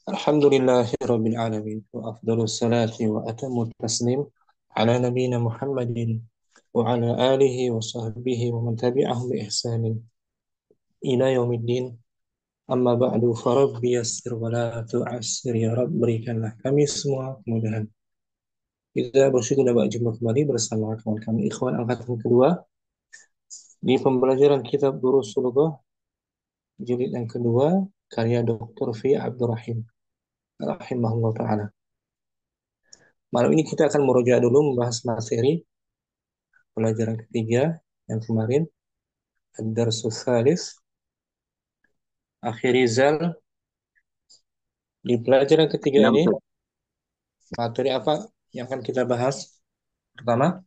Alhamdulillahi alamin wa afdalus salati wa atamut taslim ala nabiyyina Muhammadin wa ala alihi wa sahbihi wa man tabi'ahum bi ihsanin ila yaumiddin. Amma ba'du, farabbi yassir wa la tu'assir, ya Rabb, berikanlah kami semua kemudahan. Kita bersyukur dapat jumpa kembali bersama kawan kami ikhwan angkatan kedua di pembelajaran kitab Durusul Lughah jilid yang kedua karya Dr. Fi Abdurrahim rahimahullah taala. Malam ini kita akan merujuk dulu membahas materi pelajaran ketiga yang kemarin, Ad-Darsus Tsalis, Akhir Rizal. Di pelajaran ketiga Nah, ini, Ustaz, materi apa yang akan kita bahas? Pertama,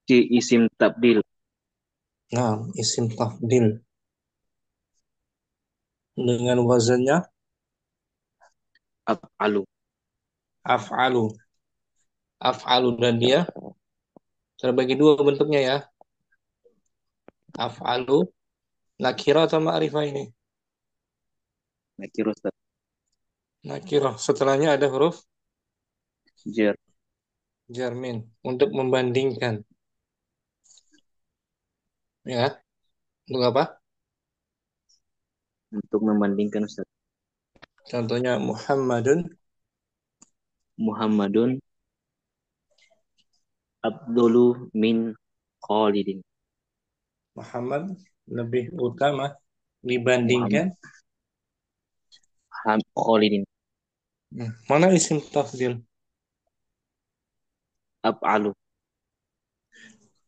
ci isim tabdil nah, isim tafdil dengan wazannya af'alu. af'alu. Af'alu dan dia terbagi dua bentuknya ya. Af'alu, nakirah atau ma'rifah ini? Nakir Ustaz, Nakirah. Setelahnya ada huruf jar jarmin untuk membandingkan. Ya, untuk apa? untuk membandingkan Ustaz. Contohnya Muhammadun, Muhammadun abdulu min Khalidin. Muhammad lebih utama dibandingkan. Muhammad Khalidin. Mana isim tafdil? Af'alu.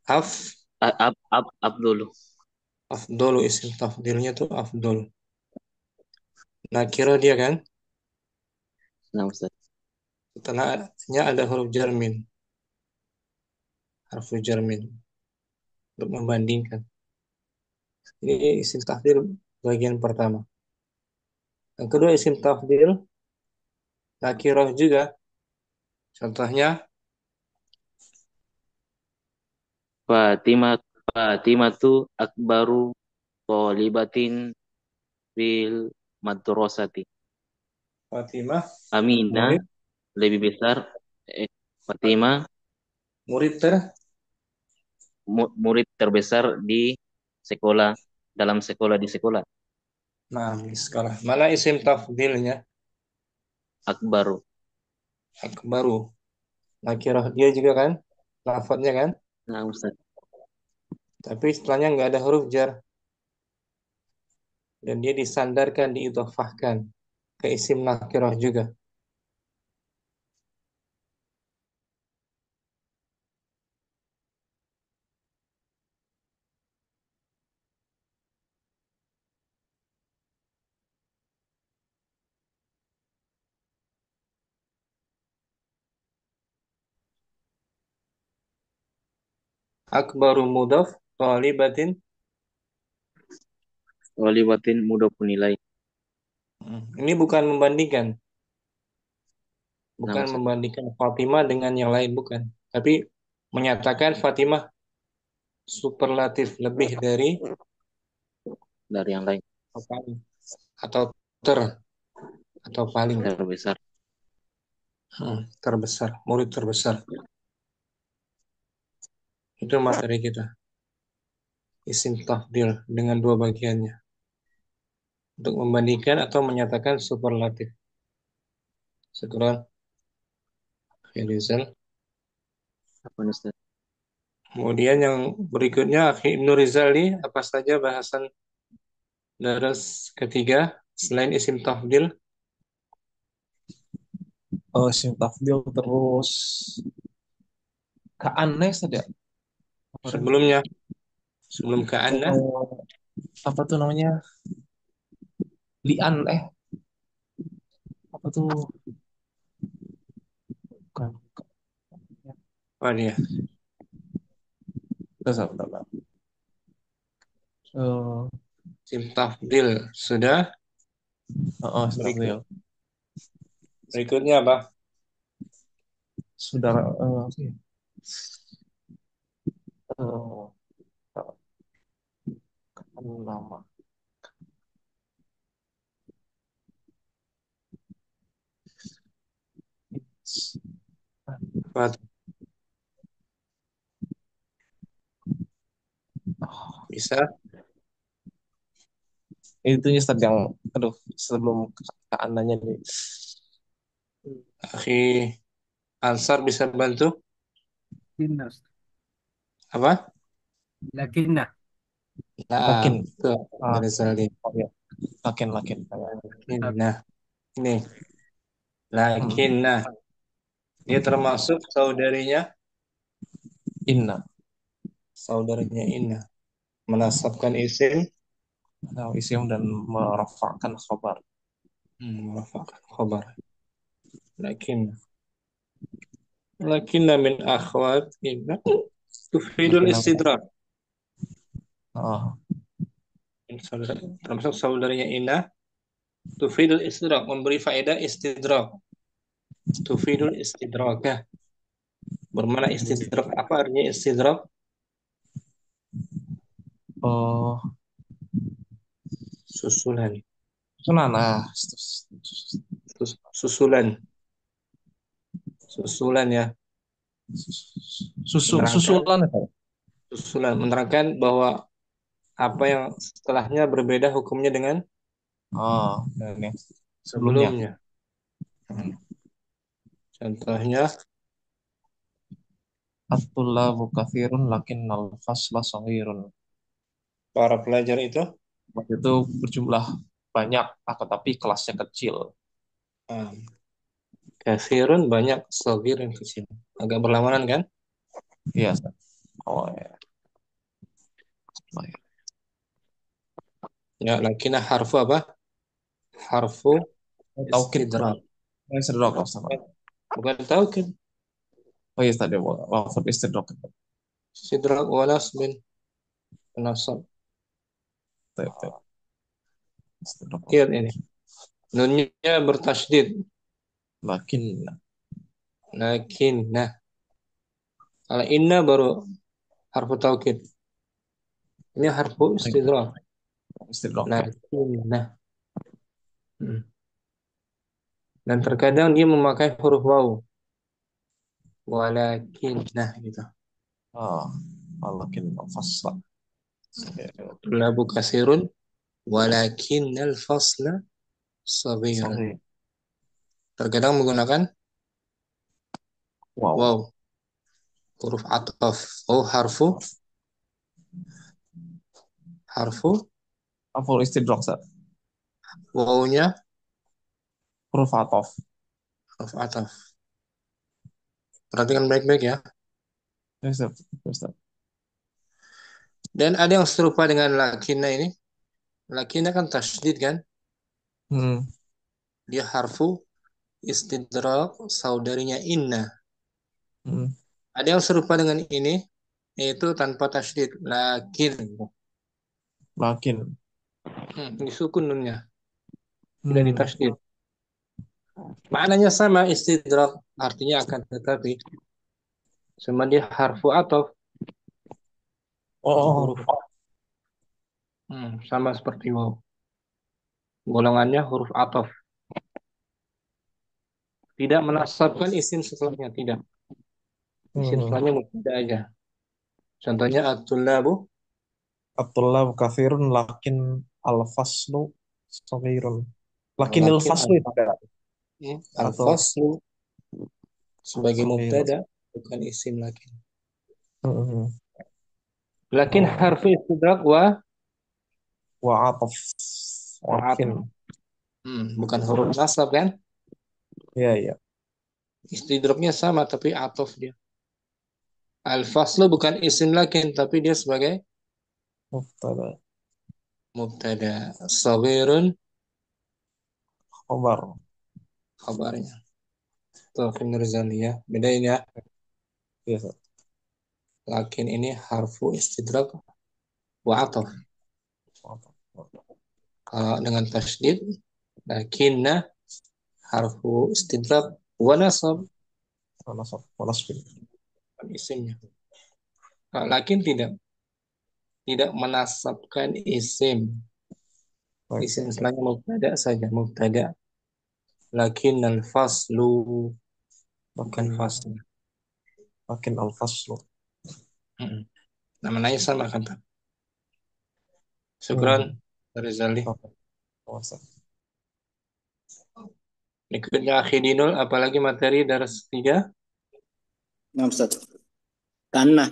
Af, Abdulu. afdolu, isim tafdilnya tuh afdol. Nakira dia kan, Nah, Ustaz. setelahnya ada huruf jarmin, harfu jarmin untuk membandingkan. Ini isim tafdil bagian pertama. Yang kedua isim tafdil nakirah juga. Contohnya Fatimah Fatimatu akbaru thalibatin fil madrasati. Fatimah, Aminah murid, lebih besar Fatimah murid ter. murid terbesar di sekolah dalam sekolah di sekolah. Nah, di sekolah. Mana isim tafdilnya? Akbaru. Akbaru. Nakirah dia juga kan, lafadznya kan. Nah, Ustaz. Tapi setelahnya nggak ada huruf jar dan dia disandarkan, diidhofahkan ke isim nakirah juga. Akbaru mudhaf, thalibatin. Walibatin mudah nilai. Ini bukan membandingkan, Nah, bukan Ustaz. membandingkan Fatimah dengan yang lain, bukan. Tapi menyatakan Fatimah superlatif lebih dari Dari yang lain atau paling atau ter atau paling. terbesar. Terbesar, murid terbesar. Itu materi kita. Isim tafdil dengan dua bagiannya. Untuk membandingkan atau menyatakan superlatif. Sekarang Rizal. Apa Ustaz? Kemudian yang berikutnya Akhi Ibnu Rizali, apa saja bahasan daras ketiga selain isim tafdil? Isim tafdil terus Ka'aneh saja kemarin. Sebelumnya, sebelum ke Anda, Apa tuh namanya, lian, apa tuh, bukan, apa dia? bentar, bentar, bentar. Eh, Isim tafdil sudah. isim Berikut, tafdil berikutnya apa? saudara, apa ya? Eh, nama Apa tuh? Bisa? Itu Ustaz yang, aduh, sebelum ke ananya nih. Akhi Ansar bisa bantu? Lakinna. Apa? Lakinna. Nah, Lakin, betul. ah, Dari Salim. oh ya, lakin. Nah, ini. Lakin, Hmm. nah. Dia termasuk Inna, saudaranya Inna. Menasabkan isim, nah, isim dan merafa'kan khabar. merafa'kan khabar. Lakin. Lakinna min akhwat Inna. Tufidul Lakin, istidrak. ah, Termasuk saudaranya Inna. Tufidul istidrak. Memberi faedah istidrak. Tufidul istidrak. Bermana istidrak? Apa artinya istidrak? oh, Susulan. sunan, nah, Susulan. Susulan ya. Menerangkan, susulan itu. susulan. Menerangkan bahwa apa yang setelahnya berbeda hukumnya dengan Oh, ini sebelumnya. sebelumnya. Contohnya, At-tullabu katsirun lakin al-fasla shaghirun. para pelajar itu Itu berjumlah banyak, akan tapi kelasnya kecil. um, kafirun banyak, sogir yang kecil. Agak berlawanan kan? Iya, Ustaz. Oh ya. Baik. Ya, lakinah harfu apa? Harfu Taukid. istidrak. Istidrak, Ustaz. Bukan taukid. Oh iya tadi lafaz istidrak. Istidrak wa nasbin. Nasab. Baik, baik. Istidrak. Lihat ini. Nunnya bertasydid. Lakin Nah, kalau inna baru harfu taukid. Ini harfu istidrak. istidrak. Lakinnah. Hmm. Dan terkadang dia memakai huruf waw. Walakinnah gitu. Ah, lakin fasla. Labu kasirun. Walakinnal fasla saghirun. Sorry. Terkadang menggunakan Wow. waw. Huruf ataf. Oh, harfu Apa istidrak, Ustaz? wawnya Huruf ataf. huruf ataf. Perhatikan baik-baik ya. Ya, Ustaz. Ustaz. Dan ada yang serupa dengan lakinna ini. Lakinna kan tasydid kan? Hmm. Dia harfu istidrak saudarinya inna. Hmm. Ada yang serupa dengan ini, yaitu tanpa tasydid. Lakin. Lakin. Disukun nunnya. Tidak Hmm. ditasydid. Maknanya sama istidrak. Artinya akan tetapi. Cuma dia harfu ataf. Oh, Huruf. Sama seperti waw. Golongannya huruf ataf. Tidak menasabkan isim setelahnya. Tidak. Isim hmm. setelahnya mubtada aja. Contohnya at-tullabu. At-tullab katsirun lakin al-faslu shaghirun. Lakin Lakin al-faslu itu ada atau al-faslu sebagai shaghirun. mubtada bukan isim lagi. Hmm. Lakin Oh, harfu istidrak wa wa ataf. Lakin. ataf. Bukan huruf nasab kan? Iya, iya. Istidraknya sama tapi ataf dia. Al-faslu bukan isim lakin tapi dia sebagai Mubtada. mubtada. Saghirun Khabar. kabarnya. Tuh Finurzali ya. Bedain ya. Iya, Ustaz. Lakin ini harfu istidrak wa ataf. Ataf. Kalau dengan tasydid lakinna harfu istidrak wa nasab Nasab. Nasbin. isimnya. Kalau lakin tidak menasabkan isim. Baik, Isim baik, baik. setelahnya mubtada saja, mubtada. Lakin al-faslu bukan Lakin fasl. makin al-faslu. Mm-mm. Namanya sama kan? Pak? Syukran, Hmm. Rizali. Oke. Awesome. Berikutnya Akhidinul, apalagi materi dari 3? Nah, Ustaz. Karena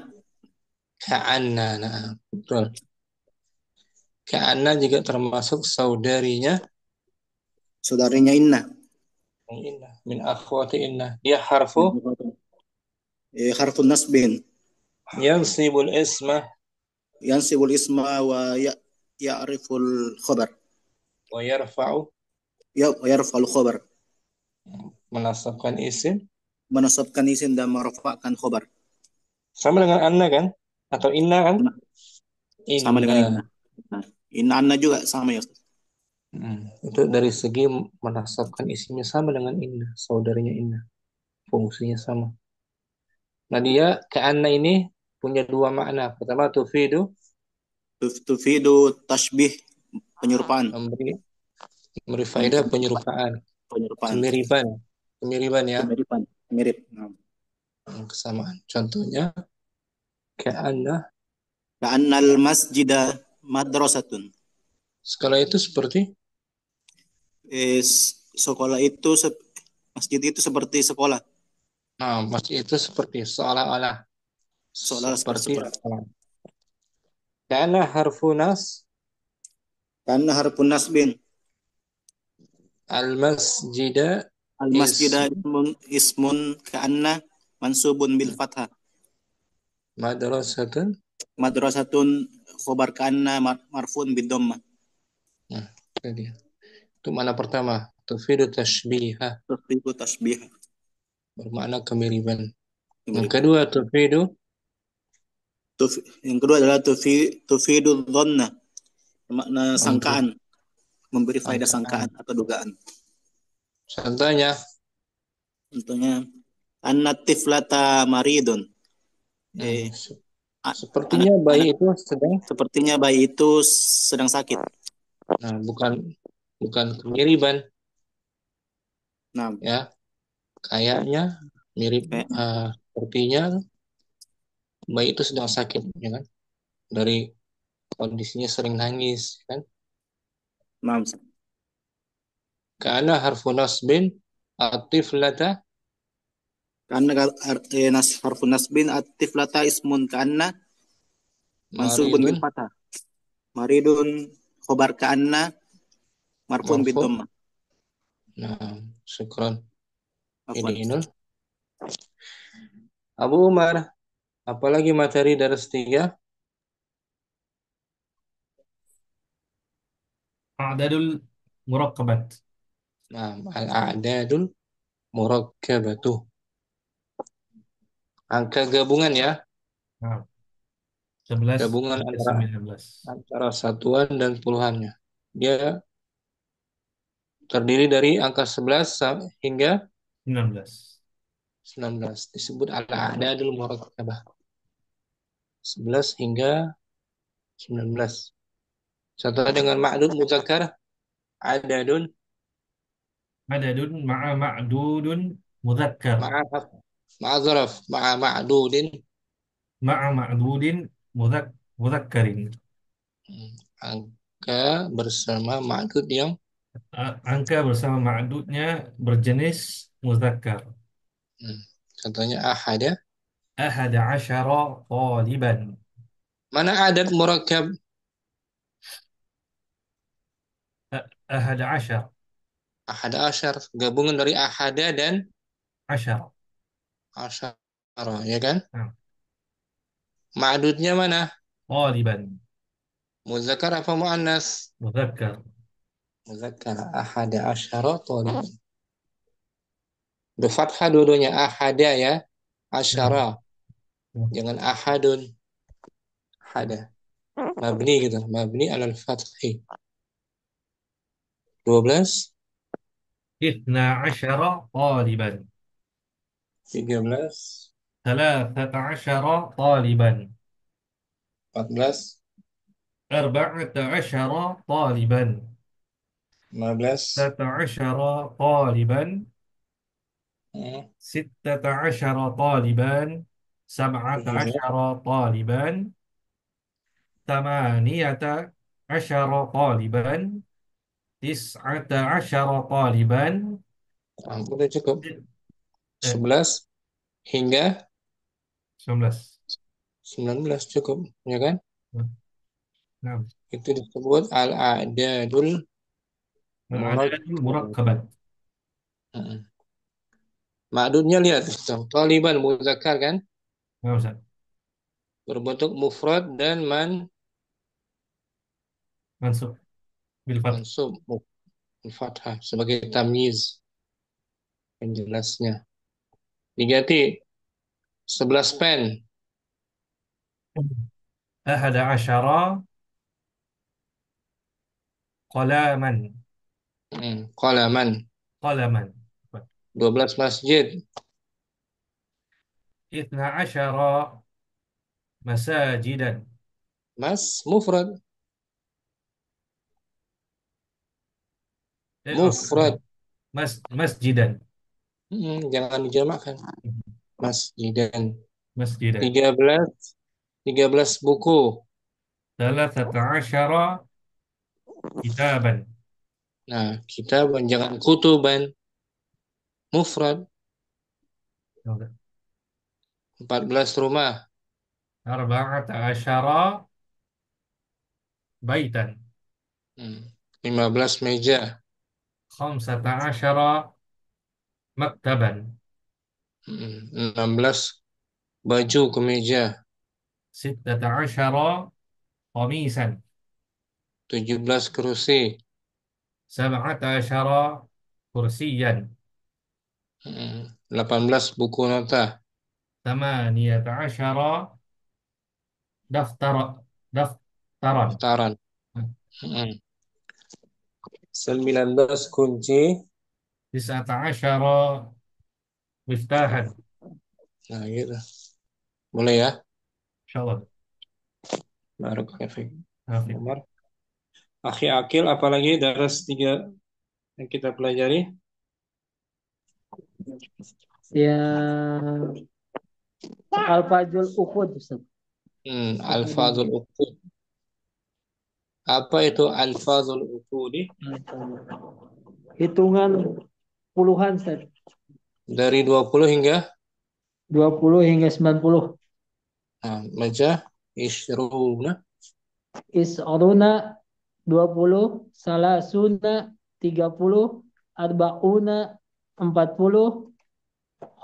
Ka'anna, nah, betul. Ka'anna juga termasuk saudarinya saudarinya inna. inna, min akhwati inna. Dia harfu Harfun nasbin. yansibul isma Yansibul isma wa ya'riful khabar. wa yarfa'u, Wa yarfa'ul khabar. menasabkan isim. Menasabkan isim dan merafa'kan khabar. Sama dengan anna kan? Atau inna kan? Sama dengan Inna. inna. Nah, inna anna juga sama ya Ustaz. Itu dari segi menasabkan isimnya sama dengan inna, saudarinya inna. Fungsinya sama. Nah dia ka'anna ini punya dua makna. Pertama Tufidu tashbih, penyerupaan. memberi faedah penyerupaan, Penyerupaan. kemiriban, kemiriban ya, Kemiripan. Mirip. Nah. kesamaan. Contohnya ka'anna, Ka'annal masjida madrasatun. skala itu seperti Sekolah itu masjid itu seperti sekolah. masjid itu seperti seolah-olah Seolah seperti seperti sekolah. sekolah. Ka'anna harfunas Karena harfun nasbin. al-masjida Al masjida ismun ka'anna mansubun bil fathah. madrasatun. Madrasatun khobar ka'anna marfun bid dhammah. Nah, itu dia. Itu mana pertama? Tufidu tashbihah, Tufidu tasbih. bermakna kemiriban. Yang Kemiripan. kedua tufidu Yang kedua adalah tufidu dhanna, makna sangkaan, memberi faedah sangkaan. sangkaan atau dugaan. Contohnya Contohnya an-tiflata maridun. Eh, sepertinya bayi anak itu sedang, sepertinya bayi itu sedang sakit. bukan bukan kemiriban Nah, ya, kayaknya mirip, sepertinya bayi itu sedang sakit ya kan, dari kondisinya sering nangis kan. nah, Karena harfu nasbin atiflata karena harfun nasbin at-tiflata ismun ka'anna mansubun bil maridun fathah. Maridun khobar ka'anna marfun bid marfu. dhammah. Nah, syukron. Ini Afwan. Inul. Abu Umar, apalagi materi dari 3? A'dadul muraqqabat. Nah, al-a'dadul murakkabatuh, angka gabungan ya, Nah, 11 gabungan sampai antara 19. satuan dan puluhannya. Dia terdiri dari angka 11 hingga 19. 19. Disebut al-a'dadul murakkabah. 11 hingga 19. Contohnya dengan ma'dud mudzakkar, adadun Adadun ma'a ma'dudun mudzakkar. ma'a zaraf, ma'a ma'dudin, Ma'a ma'dudin mudzakkarin. angka bersama ma'dud yang Angka bersama ma'dudnya berjenis mudzakkar. contohnya ahada. Ahada asyara taliban. Mana adad murakkab? Ahada asyar. Ahada asyar, gabungan dari ahada dan Asyar. asyara, ya kan? Nah, Ma'dudnya mana? taliban. Muzakkar apa muannas? Mudzakkar. Muzakkar. Ahada asyara taliban. Berfathah dua-duanya, ahada ya, asyara. Jangan ahadun. Ahada. Mabni gitu, mabni alal fathi. 12, Ithna asyara taliban. 13, Thalathata asyara taliban. 14, Arba'ata asyara taliban. 15, Tata asyara taliban. hmm, Sittata asyara taliban. سبعة 17. عشر طالبا. ثمانية عشر طالبا. تسعة عشر طالبا. Nah, udah cukup. eh, 11 hingga 19. 19 cukup, ya kan? Nah, Itu disebut al-a'dadul ada murakkabah. murakabat. Heeh. Ma'dudnya lihat, Taliban muzakkar kan? Nah, Ustaz. Berbentuk mufrad dan Mansub bil fath. mansub fathah sebagai tamyiz penjelasnya. Diganti 11 pen. أحد عشر قلاما. Qalaman. قلما. 12 masjid. اثنا عشر مساجدا. Mufrad. Mufrad. مسجدا. Jangan dijamakkan. Masjidan. مسجدا. 13 buku. ثلاثة عشر كتابا. Nah, kita jangan kutuban. Mufrad. 14 rumah. أربعة عشر بيتا. 15 meja. خمسة عشر مكتبا. 16 baju kemeja. ستة عشر قميصا. 17 kursi. سبعة عشر كرسيا. 18 buku nota. ثمانية عشر دفتر دفترا. Daftaran. 19 kunci. تسعة عشر مفتاحا. Nah, gitu. Mulai ya. إن شاء الله. Barakallahu fiik. عافية. Umar. Akhi Akil, apalagi daras 3 yang kita pelajari? Yang Al-Fajrul Uqud, Ustaz. Alfazul uqud. Apa itu alfazul uqudi? Hitungan puluhan, Ustaz. Dari 20 hingga 20 hingga 90. baca isyruna. Is'aruna 20, salasuna 30, arba'una 40,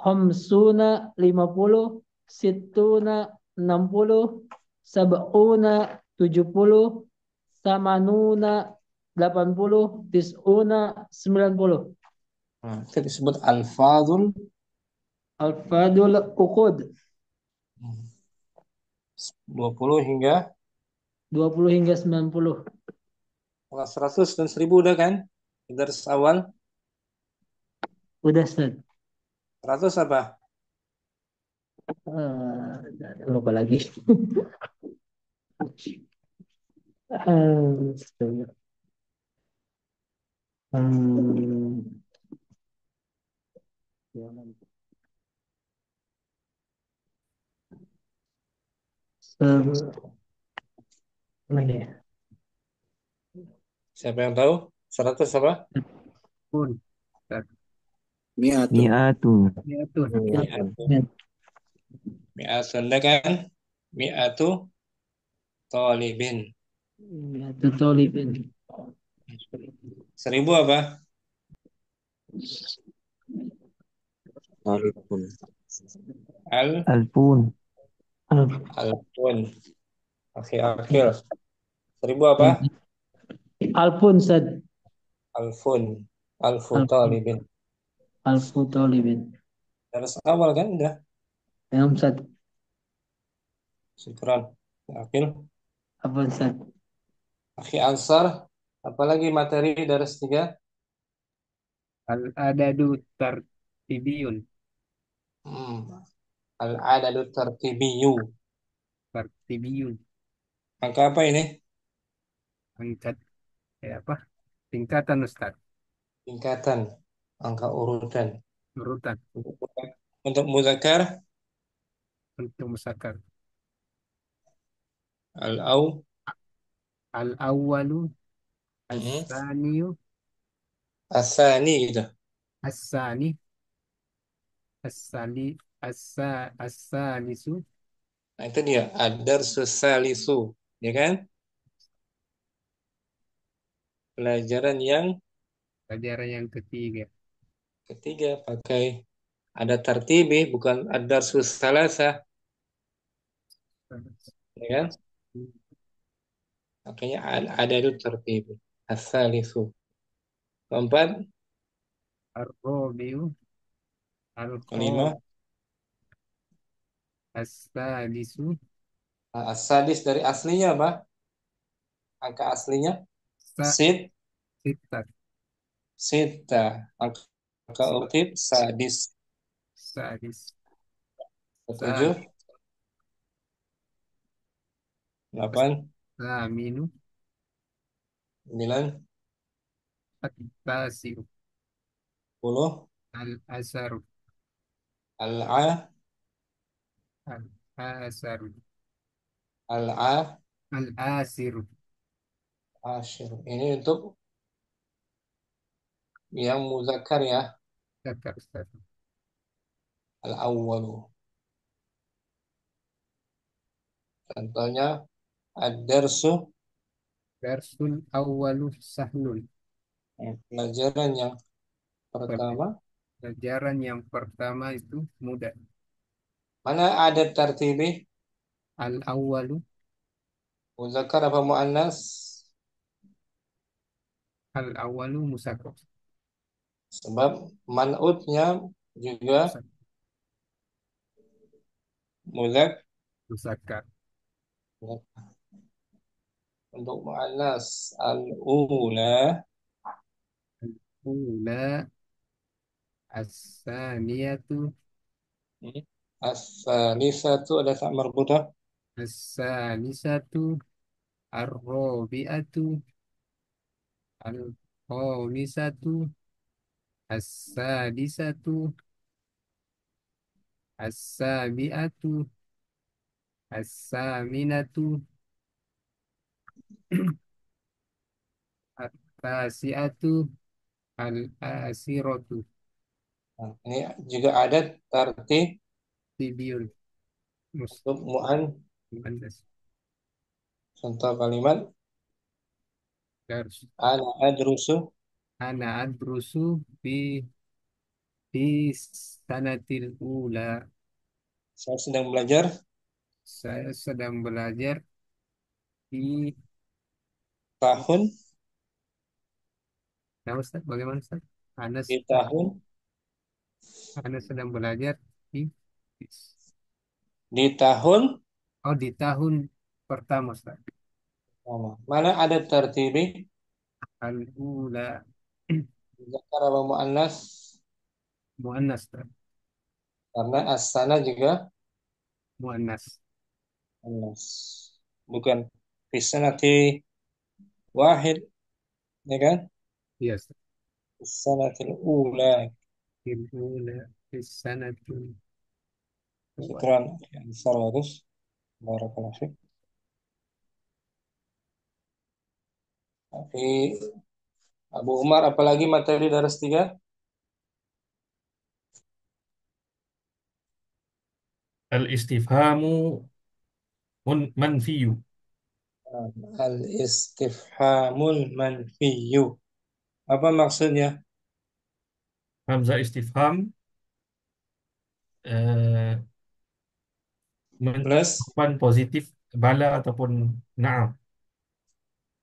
khamsuna 50, sittuna 60, sab'una 70, samanuna 80, tis'una 90. Itu disebut alfazul Al-Fadul Uqud 20 hingga 20 hingga 90. 100 dan 1000 udah kan? Daras awal Udah, Ustaz. 100 apa? Lupa lagi. Hmm, mana ya? Siapa yang tahu? 100 apa? Pun. Mi'atun. Mi'atun. Mi'atu. Mi'atu Anda kan? Mi'atu talibin. Itu Tolibin. 1000 apa? Alifun. Alfun. Akhi Akil. 1000 apa? Alpun, Ustaz. Alfun. Alfu talibin. Alfu Tolibin. Daras awal kan udah. Ya, Ustaz. Syukran. Akil. Apa, Ustaz? Akhi Ansar. Apalagi materi daras 3? Al-adadu tartibiyun. Al-adadu tartibiyu. Tartibiyun. Angka apa ini? Angkat. Apa? Tingkatan, Ustaz. Tingkatan. Angka urutan. Urutan. Untuk muzakkar untuk musakkar. Al-aw. Al-awwalu, Mm-mm. as-saniyu, Asani gitu. as-sani, as-sali, as-salisu, Nah, itu dia. Ad-darsus salisu. Ya kan? Pelajaran yang pelajaran yang ketiga. ketiga pakai ada tartibi, bukan ad-darsus salasa. Ya kan? Makanya ada itu tertibu. As-salisu. Keempat, Ar-rabi'u, kelima, al-kham, as-sadisu, as-sadis dari aslinya apa? Angka aslinya sit, sa-sittat, sita. Angka urut sadis. sadis, Ketujuh, delapan, as-saminu, sembilan, at-tasi'u, 10, al-asaru, al-a, al-asaru, al-a, al-asiru, asyir. Ini untuk yang muzakkar ya. zakar, Ustaz. Al-awwalu. Contohnya ad-darsu, Darsul awwalu sahlun. pelajaran yang pertama. Pelajaran yang pertama itu mudah. Mana ada tartibi? Al-awwalu, Muzakkar apa muannas? al-awwalu musakkar. Sebab man'utnya juga muzak. Musakkar. Untuk muannas al-ula, Ula, as-saniyatu, as-salisatu ada tak marbutah. as-salisatu, ar-rabi'atu, al-khamisatu, as-sadisatu, as-sabi'atu, as-saminatu, at-tasi'atu, al-asiratu. Nah, ini juga ada tartib Tibiun. untuk mu'an. Muannas. Contoh kalimat Dars. ana adrusu, Ana adrusu fi sanatil ula. saya sedang belajar Saya sedang belajar di. tahun Nah, Ustaz, bagaimana Ustaz? Anas, di tahun Anas sedang belajar di. di tahun Oh, di tahun pertama Ustaz. mana ada tartibi Al-ula. muzakkar apa muannas? Muannas Ustaz. Karena as-sana juga Muannas. muannas. Bukan fisanati wahid, ya kan? Iya Ustaz. Fisanatil ula. Al-ula fi sanatil. Syukran Ansar terus. Barakallahu fiik. Tapi Abu Umar apalagi materi daras 3? Al-istifhamu manfiyu. Al-istifhamul manfiyu. Apa maksudnya? Hamzah istifham eh, Plus jawaban positif bala ataupun na'am.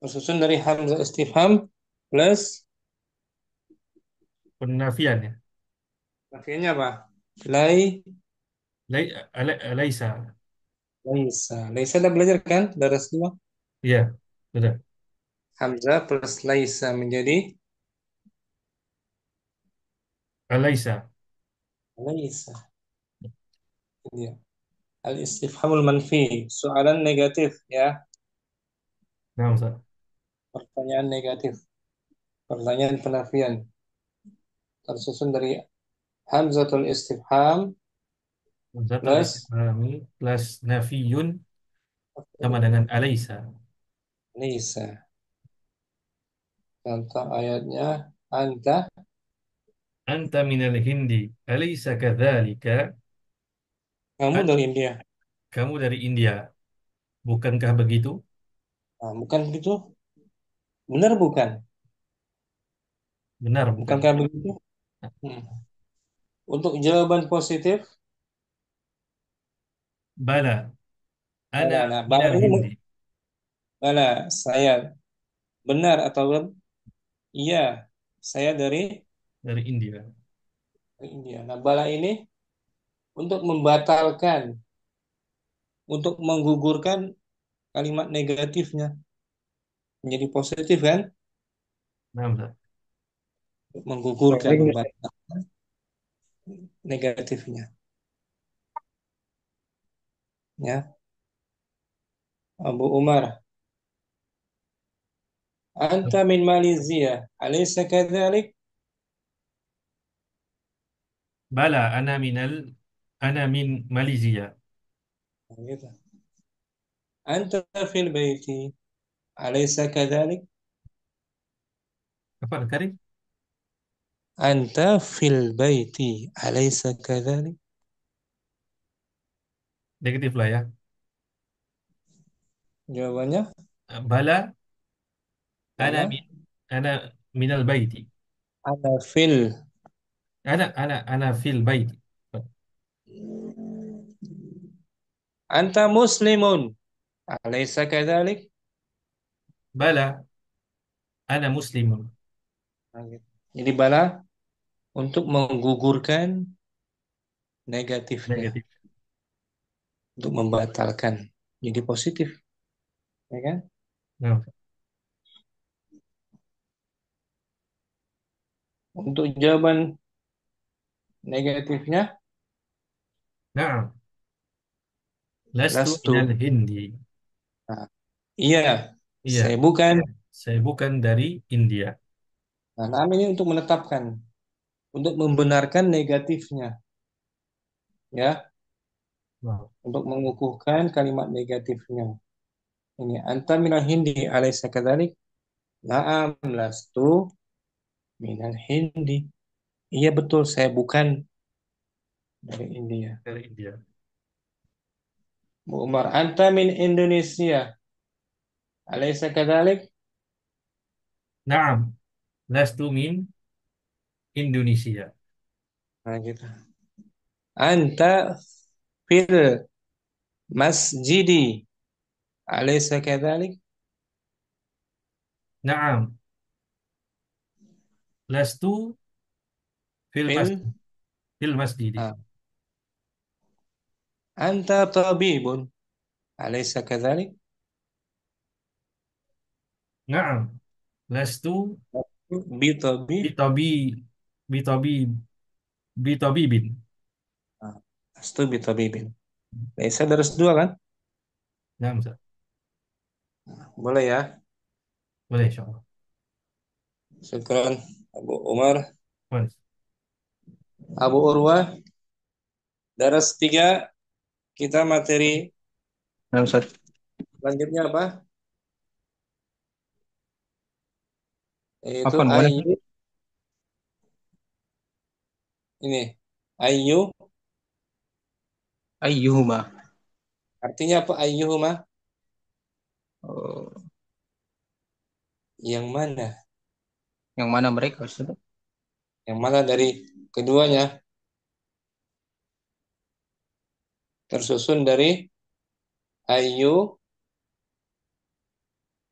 tersusun dari hamzah istifham plus Penafian ya. akhirnya apa? Lai, Laisa. laisa. Laisa udah belajar kan? Daras 2. Iya, betul. Hamzah plus laisa menjadi Alaisa. laisa. Itu dia. Al-istifhamul manfi. Soalan negatif ya. Nah, Ustaz. Pertanyaan negatif. Pertanyaan penafian. Tersusun dari hamzatul istifham Hamzatul plus istifhami plus nafiyun sama dengan alaysa. Nisa. Contoh ayatnya anta Anta minal hindi, alaysa kadzalika? kamu An- dari India. Kamu dari India, bukankah begitu? Nah, bukan begitu? Benar bukan? Benar, bukan? Bukankah begitu? Hmm. Untuk jawaban positif, Bala, ana nah, bala minal ini hindi. bala saya benar atau belum? Iya, saya Dari India. dari India. Nah, bala ini untuk membatalkan, untuk menggugurkan kalimat negatifnya menjadi positif kan? Nah, Ustaz. Untuk menggugurkan, membatalkan negatifnya. Ya, Abu Umar, anta min Malaysia, alaysa kadzalik? Bala, ana min Malaysia. Nah, gitu. Anta fil baiti, alaysa kadzalik? Apa, Karim? Anta fil baiti, alaysa kadzalik? Negatif lah ya. Jawabannya Bala, ana mana? min, ana minal baiti. Ana fil. Ana fil baiti. Anta muslimun, alaysa kadzalik? Bala, ana muslimun. Nah, gitu. Jadi bala untuk menggugurkan negatifnya, Negatif. untuk membatalkan jadi positif, ya kan? Nah, Untuk jawaban negatifnya nah, lastu lastu. minal hindi. Nah, iya, Iya, saya bukan. saya bukan dari India. Nah, nam ini untuk menetapkan, untuk membenarkan negatifnya, ya, Wow. untuk mengukuhkan kalimat negatifnya. Ini anta minal hindi alaysa kadzalik? Na'am lastu minal hindi. Iya betul, saya bukan dari India. Dari India. Bu Umar, anta min Indonesia. Alaysa kadzalik? Naam, lastu min Indonesia. Nah, gitu. Anta fil masjidi. Alaysa kadzalik? Naam, lastu fil masjid. Fil Fil masjid. ah. Anta tabibun. Alaysa kadzalik? Naam, lastu Bitabi. bitabi bitabi bitabibin. Ah, lastu bitabibin. Laisa harus dua kan? Naam, Ustaz. Boleh ya. Boleh insyaallah. Syukran Abu Umar. Boleh. Abu Urwah, daras 3 kita materi Nah, Ustaz. selanjutnya apa? Yaitu Apa namanya? ayu ini. Ayu Ayyuhuma. artinya apa ayyuhuma? Oh, Yang mana? yang mana mereka, Ustaz? Yang mana dari keduanya? Tersusun dari ayu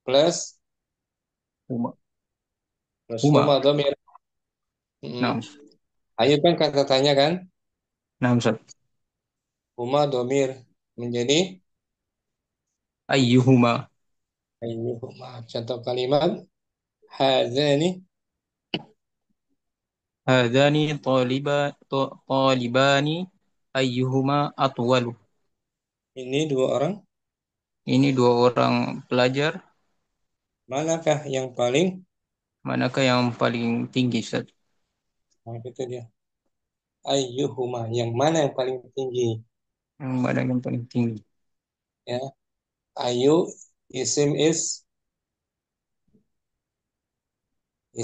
plus Huma. huma Huma. dhamir. Nah, Ayu kan kata tanya kan? nah, Ustaz. Huma dhamir menjadi Ayyuhuma. ayyuhuma. Contoh kalimat hadzani Hadani talibani ayyuhuma atwalu. ini dua orang. Ini dua orang pelajar, Manakah yang paling? manakah yang paling tinggi, Ustaz? Nah, itu dia. Ayyuhuma, yang mana yang paling tinggi? Yang mana yang paling tinggi? Ya, ayu isim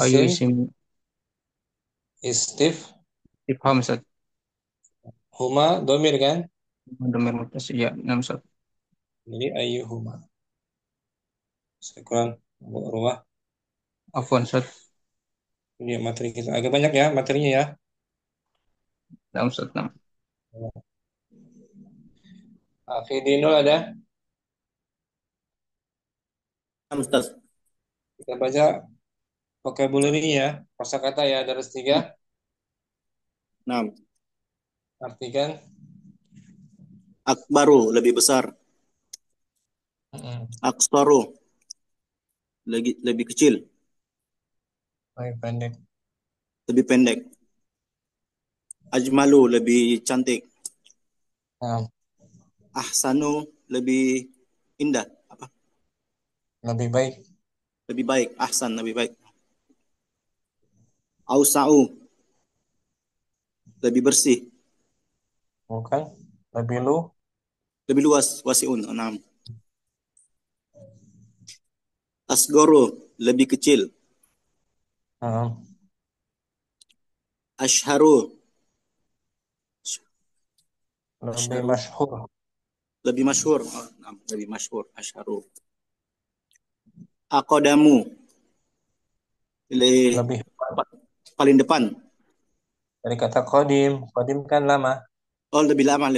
Ayu isim isim istif, istifham Ustaz. huma domir kan? Domir muttasil ya. Naam Ustaz. Jadi ayyuhuma. Syukran Abu Urwah. Afwan Ustaz. Ini materi kita agak banyak ya materinya ya. Naam Ustaz. Naam. Afidinul ada. Ustaz. Kita baca vocabulary ya, kosakata ya, dari 3. Nah, Artikan. akbaru lebih besar, Mm-mm. aksaru lebih kecil, Lebih pendek. lebih pendek, ajmalu lebih cantik, Nah, ahsanu lebih indah, apa? lebih baik. Lebih baik, ahsan lebih baik. Ausa'u lebih bersih, Bukan. Lebih lebih luas, wasi'un, enam. Asgoru lebih kecil, uh, ashharu lebih ashharu masyhur. lebih masyhur, oh, enam. Lebih masyhur, ashharu. Aqdamu Lebih paling depan. dari kata kodim. Kodim kan lama. Oh, lebih lama.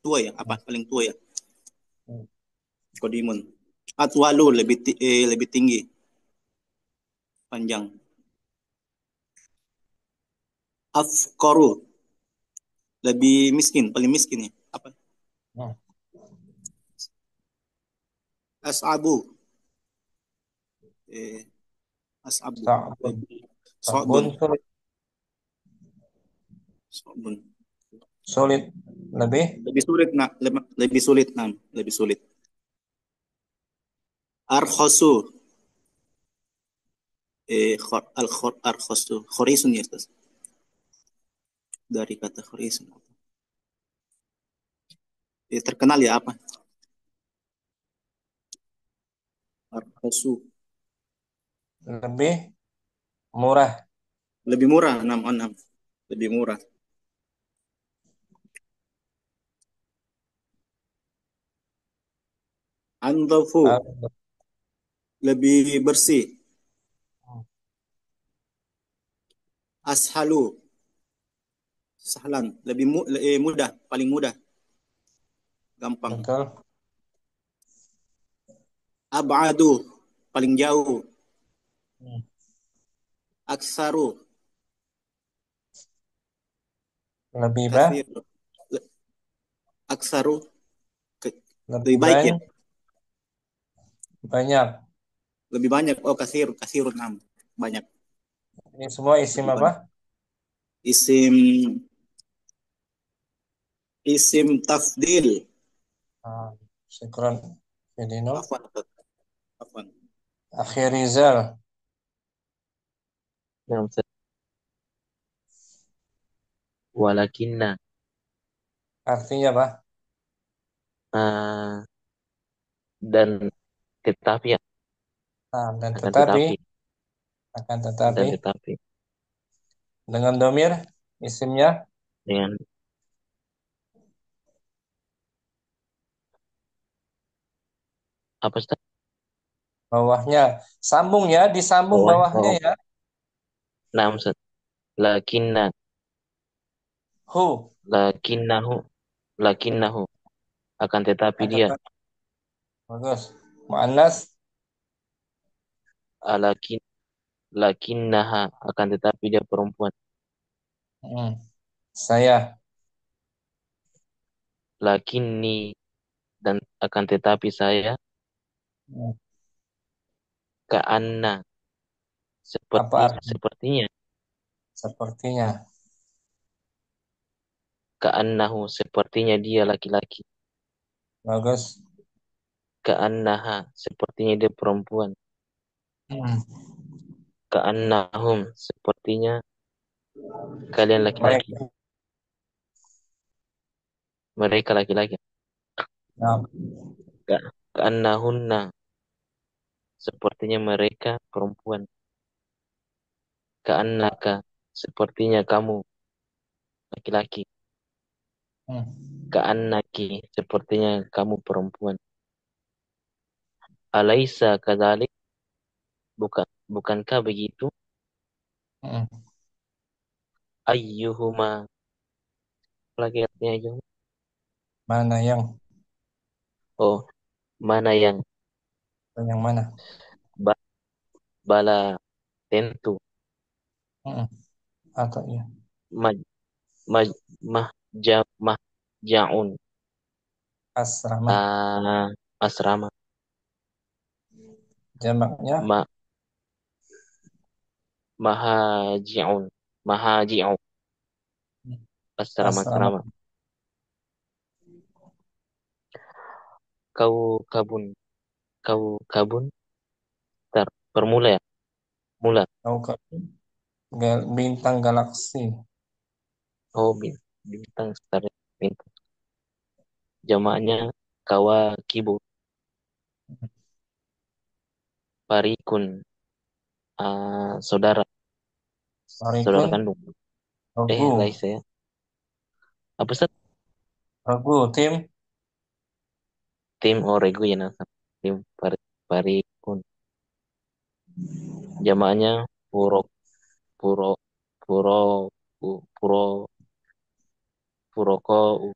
Tua ya, apa? Paling tua ya. Qadimun. Atwalu lebih tinggi, panjang. Afqaru lebih miskin, paling miskin ya. Apa? Hmm. As'abu as'abu Sa'bun. Sa'bun So'bun sulit. So'bun Sulit. Lebih. lebih sulit nak, lebih sulit, nam, lebih sulit. Arkhosu arkhosu khorisun ya, Ustaz. Dari kata khorisun. Terkenal ya, apa? Arkhosu Lebih murah. lebih murah, enam, enam. Lebih murah. Anzafu Ah, lebih bersih. Ashalu sahlan lebih mudah, paling mudah, gampang. betul. Ab'adu paling jauh. Hmm. Aksaru Lebih kathir. Aksaru lebih lebih baik ya, banyak. lebih banyak. Oh, kasirun, enam, banyak, Ini semua isim lebih apa? banyak. Isim isim tafdil. Ah, syukran. Fidinul. Afwan, afwan. Akhir Rizal. Nah, Ustaz. Walakinna Artinya apa? eh, dan tetapi ya, Ah, dan akan tetapi. tetapi Akan tetapi. dan tetapi Dengan domir. Isimnya. dengan apa Ustaz? Bawahnya. Sambung ya. Disambung Bawah, bawahnya oh, ya. nah Ustaz. Lakinna Hu. lakinnahu lakinnahu akan tetapi Akan dia tetapi. Bagus. Mu'annas. lakin lakinnaha akan tetapi dia perempuan. Hmm. Saya. Lakinni dan akan tetapi saya Hmm. ka'anna Apa artinya? sepertinya Sepertinya. ka'annahu sepertinya dia laki-laki, Bagus. ka'annaha sepertinya dia perempuan, Hmm. ka'annahum sepertinya Kalian laki-laki. Mereka. Mereka laki-laki. Nah, Ka'annahunna. Sepertinya mereka perempuan. Ka'annaka. Sepertinya kamu laki-laki. hmm. Ka'annaki. Sepertinya kamu perempuan. Alaisa kadzalik. Bukankah begitu? Hmm. Ayyuhuma. Lagi artinya ayyuhuma. Mana yang Oh, mana yang mana? ba- bala tentu. Hmm. Atau ya. Maj, maj, mahja'un. Asrama. Asrama. Jamaknya Ma, mahaji'un. Mahaji'un. asrama. Asrama-asrama. Kau kabun. Permula ya? Mula. Tahu ke bintang galaksi. Oh, bintang star. Bintang. Jamaknya kawakibu. Parikun. Saudara. Saudara Marikun kandung. Ragu. Laisa ya. Apa Ustaz? Ragu tim. Tim Oregu ya nasa. Tim Parikun. Jamaknya puro puro puro puro puroko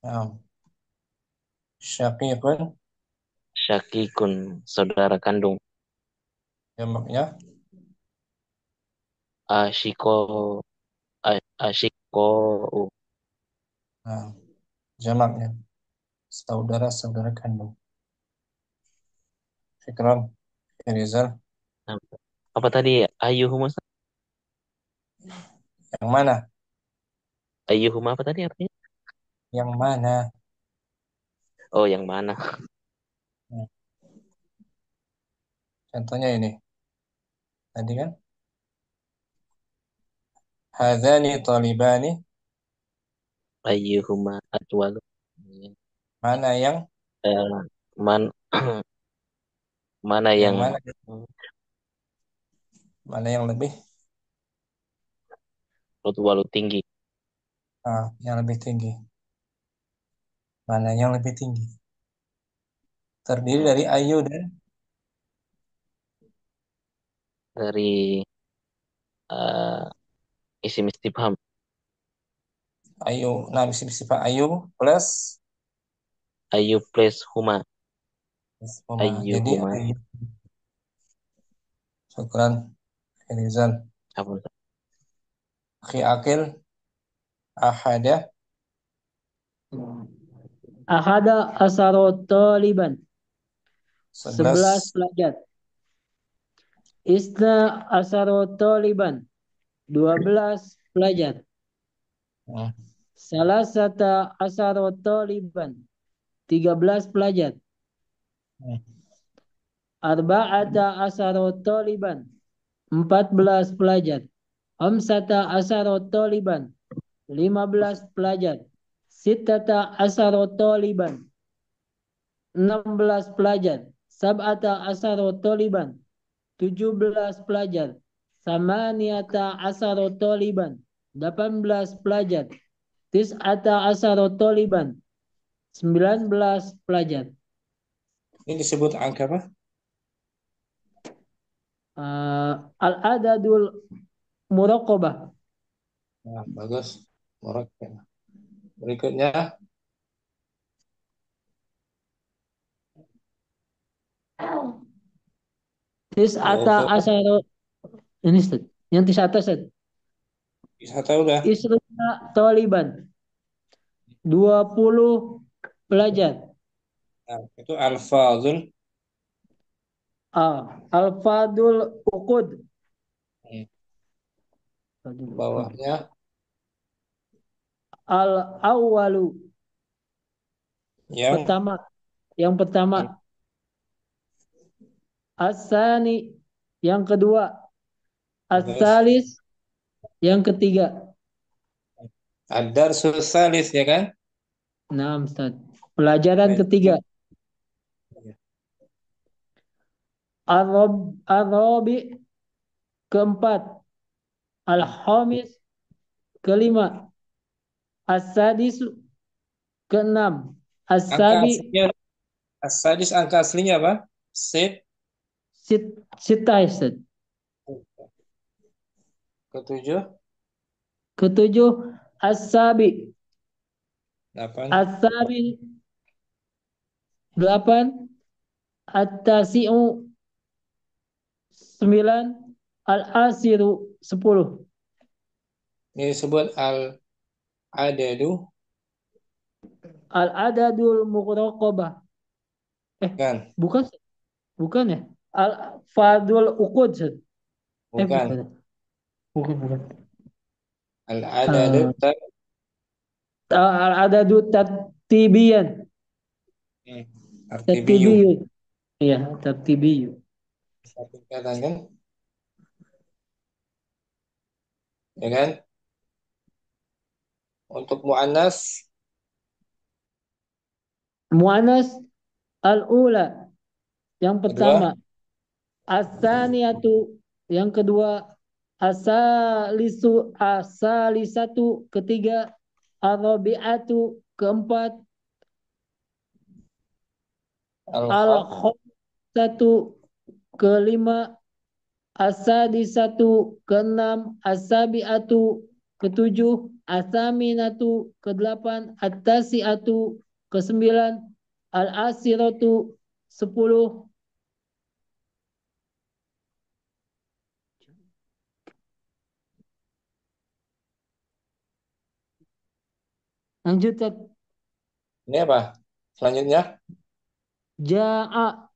Nah, Syaqiqun syakikun saudara kandung. jamaknya Ashiko Ashiko nah, jamaknya saudara-saudara kandung. Fikran Rizal apa tadi? Ayyuhuma. yang mana? Ayyuhuma apa tadi artinya? Yang mana? Oh, yang mana? Hmm. Contohnya ini. Tadi kan hadzani talibani, Ayyuhuma atwalu. mana yang Eh, man mana yang yang mana yang lebih atwalu tinggi? yang lebih tinggi. Mana yang lebih tinggi? Terdiri dari ayu dan Dari isim istifham. ayu. Nah, sifat ayu plus Ayyu plus huma. huma. Jadi Ayyuhuma. ayu. Syukran Rizal. Apa? Akhi Akil ahada Ahada asaro taliban. 11 11 pelajar. Isna asaro taliban. 12 pelajar. hmm. Salasata asaro taliban. 13 pelajar. Hmm. Arba'ata asaro taliban. 14 pelajar. Khamsata asaro taliban. 15 pelajar. Sittata asaro taliban. 16 pelajar. Sab'ata asaro taliban. 17 pelajar. Samaniata asaro taliban. 18 pelajar. Tis'ata asaro taliban. 19 pelajar. Ini disebut angka apa? Al-adadul muraqabah. Nah, bagus. Murakkab. Berikutnya Tis'ata yaitu asaro. Ini Ustaz. Yang tis'ata Ustaz. wisata udah. Isruna taliban. 20 pelajar. Nah, itu alfazul Al-fadul uqud. bawahnya Al-awwalu. yang Pertama. Yang pertama. As-sani. Yang kedua. terus As-salis. Yang ketiga. Ad-darsus salis ya kan? Nah, Ustaz. Pelajaran ketiga. Ar-Rabi keempat. Al-Khamis kelima. As-Sadis keenam. Angka As-Sabi aslinya, as-sadis angka aslinya apa? Sit, Sita, Ustaz. ketujuh, Ketujuh. As-Sabi. 8, As-Sabi 8. At-Tasi'u 9. Al-Asiru 10. ini disebut al-adadu Al-Adadul Muraqabah. kan? Bukan. Bukan ya? Al-Fadul Uqud, Ustaz. Bukan. Bukan. Bukan. Al-adadu Al-Adadu Tartibiyan. tartibiyu. Tartibiyu. Iya, Tartibiyu. Satu tingkatan kan? Ya kan? Untuk muannas Mu'anas al-ula. Yang kedua, pertama. As-saniyatu. Yang kedua. Asalisatu ketiga. Ar-rabi'atu keempat. al-kham, Al-khamsatu kelima. As-sadisatu keenam. As-sabi'atu ketujuh. As-saminatu kedelapan. At-tasi'atu kesembilan. Al-asiratu 10. Lanjut, Tat. ini apa? Selanjutnya, Ja'a.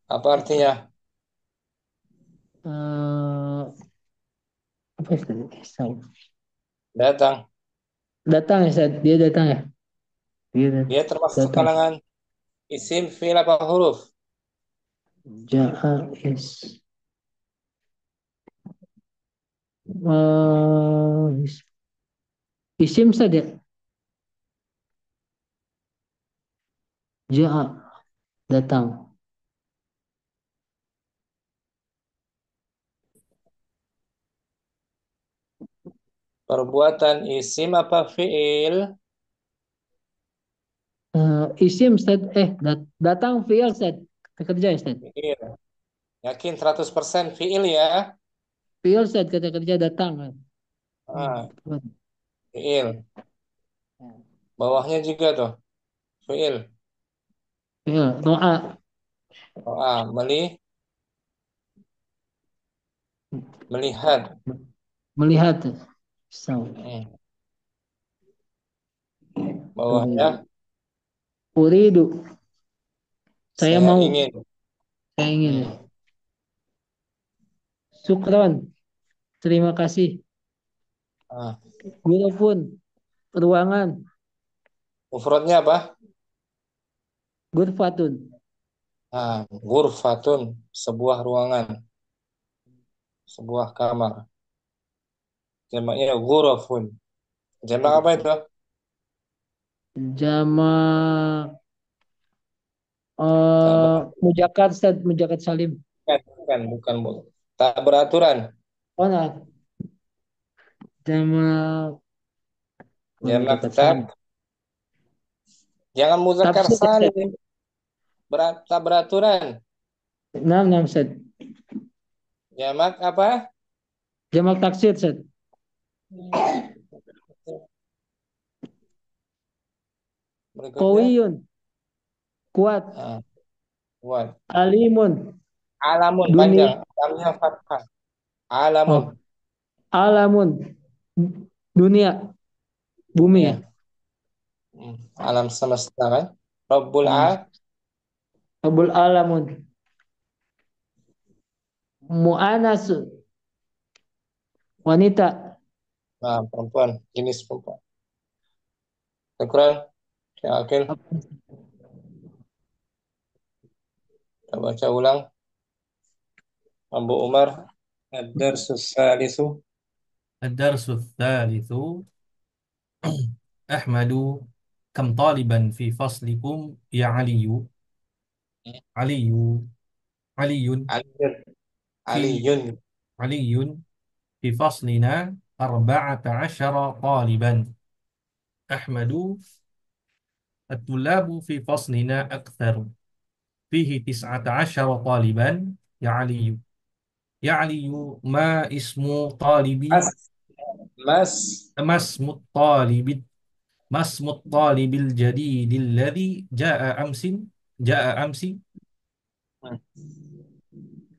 apa artinya? Apa ya, Ustaz? Datang. Datang ya, Ustaz. Dia datang ya. Dia termasuk Datang. kalangan isim, fi'il, apa huruf? Ja'a is. Eh, isim saja. Ja'a datang. Perbuatan isim apa fi'il? Isim, Ustaz. Datang fi'il, Ustaz. Kerja, Ustaz. Fi'il. Yakin 100% fi'il ya? Fi'il, Ustaz. Kata kerja datang. Ah, fi'il. Bawahnya juga tuh. Fi'il. Fi'il. Doa. Melihat. Melihat. So. Bawahnya Uridu. Saya mau. ingin. Saya ingin. Syukron. Terima kasih. Gurufun. Ruangan. Mufradnya apa? Gurfatun. Ghurfatun, sebuah ruangan. Sebuah kamar. Jamaknya ghurafun. Jamak apa itu? Jamak Mujakat, Ustaz. Mujakat Salim. Bukan. Tak beraturan. Oh, nah. Jamak Jamak tak. Jangan muzakkar salim. Tak beraturan. Nah, Ustaz. Jamak apa? Jamak taksir, Ustaz. Qawiyun. Kuat. Kuat. Alimun. Alamun Dunia. panjang. Alamnya fathah. Alamun. Alamun. Dunia. Bumi ya. Alam semesta kan? Rabbul Alamun. Mu'anas. Wanita. Perempuan. Jenis perempuan. Syukran. Syekh Akil. Kita baca ulang. Abu Umar. Ad-darsus salisu. الدرس الثالث أحمد كم طالبا في فصلكم يا علي علي علي في Aliyun. علي في فصلنا 14 طالبا أحمد الطلاب في فصلنا أكثر فيه 19 طالبا يا علي يا علي ما اسم طالبي Mas. Mas. ما اسم الطالب ما اسم الطالب الجديد الذي جاء أمس Hmm.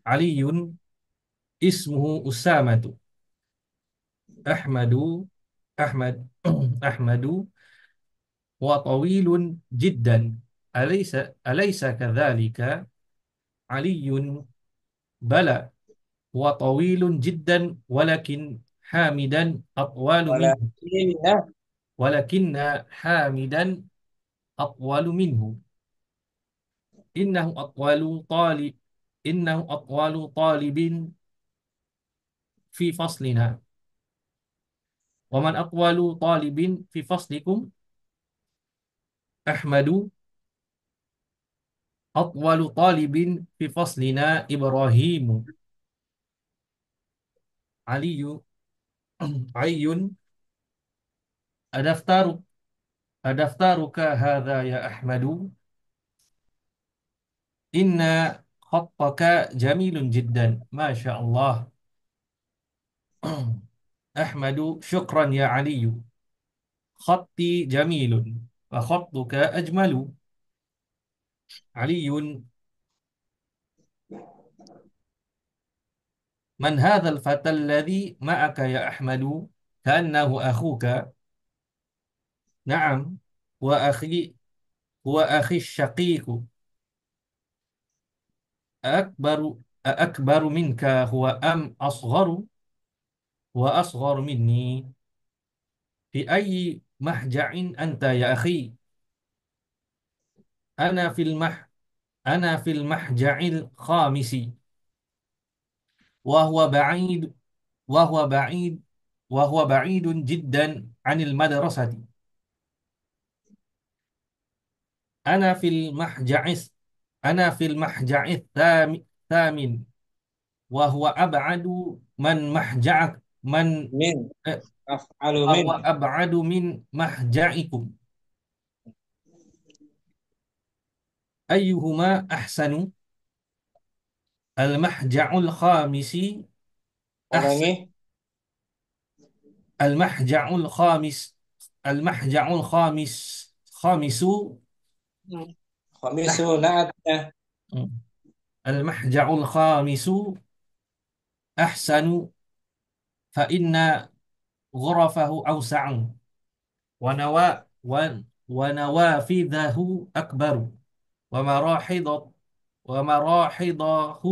علي اسمه أسامة أحمد أحمد أحمد وطويل جدا أليس كذلك علي بلى وطويل جدا ولكن حامدا أطول منه Walakinna. ولكن حامدا أطول منه إنه أطول طالب إنه أطول طالب في فصلنا ومن أطول طالب في فصلكم أحمد أطول طالب في فصلنا إبراهيم علي علي أدفتر أدفترك هذا يا أحمد إن خطك جميل جدا ما شاء الله أحمد شكرا يا علي خطي جميل وخطك أجمل علي من هذا الفتى الذي معك يا أحمد كأنه أخوك نعم وأخي هو أخي الشقيق أكبر منك هو أم أصغر وأصغر مني في أي محجع أنت يا أخي أنا في المح أنا في المحجع الخامس وهو بعيد وهو بعيد وهو بعيد جدا عن المدرسة أنا في المحجع أنا في المحجع الثامن وهو أبعد من محجعك من Min. Af'alu min. وهو أبعد من محجعكم أيهما أحسن المحجع الخامس أحسن Ulangi. المحجع الخامس المحجع الخامس خامس Khamisu أح... na'atnya. المحجع الخامس أحسن فإن غرفه أوسع ونوا ونوافذه أكبر ومراحض ومراحضه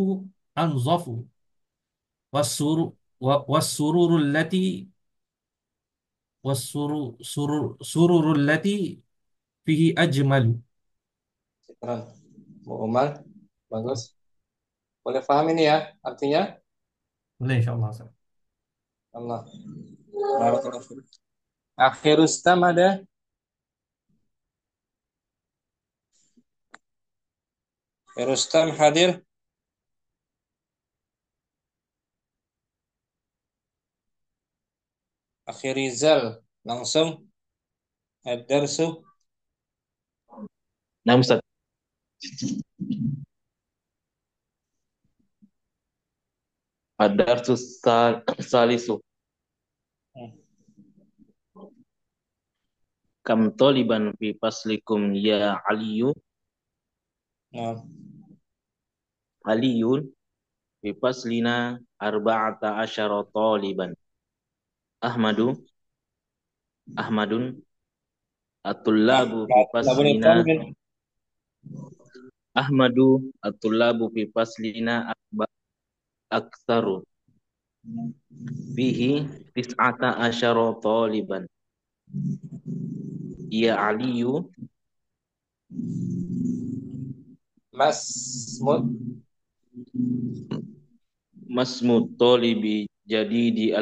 أنظف والسرور التي سرور التي فيه أجمل. Keren. Bu Umar. Bagus. Boleh paham ini ya artinya? Boleh insyaallah. Allah. Barakallahu fiik. Akhir Rustam ada? Akhir Rustam hadir? Akhir Rizal langsung ad-darsu. Nah, Ustaz. Ad-darsu salisu. Kam taliban fi faslikum ya Aliyu? Nah, Aliyun fi faslina arba'ata asyara taliban. Ahmadun at-tullabu fi nggak boleh faslina talibin. Ahmadu at-tullabu fi faslina aktsaru fihi tis'ata asyara taliban. Ya Aliyu masmut talibi jadidi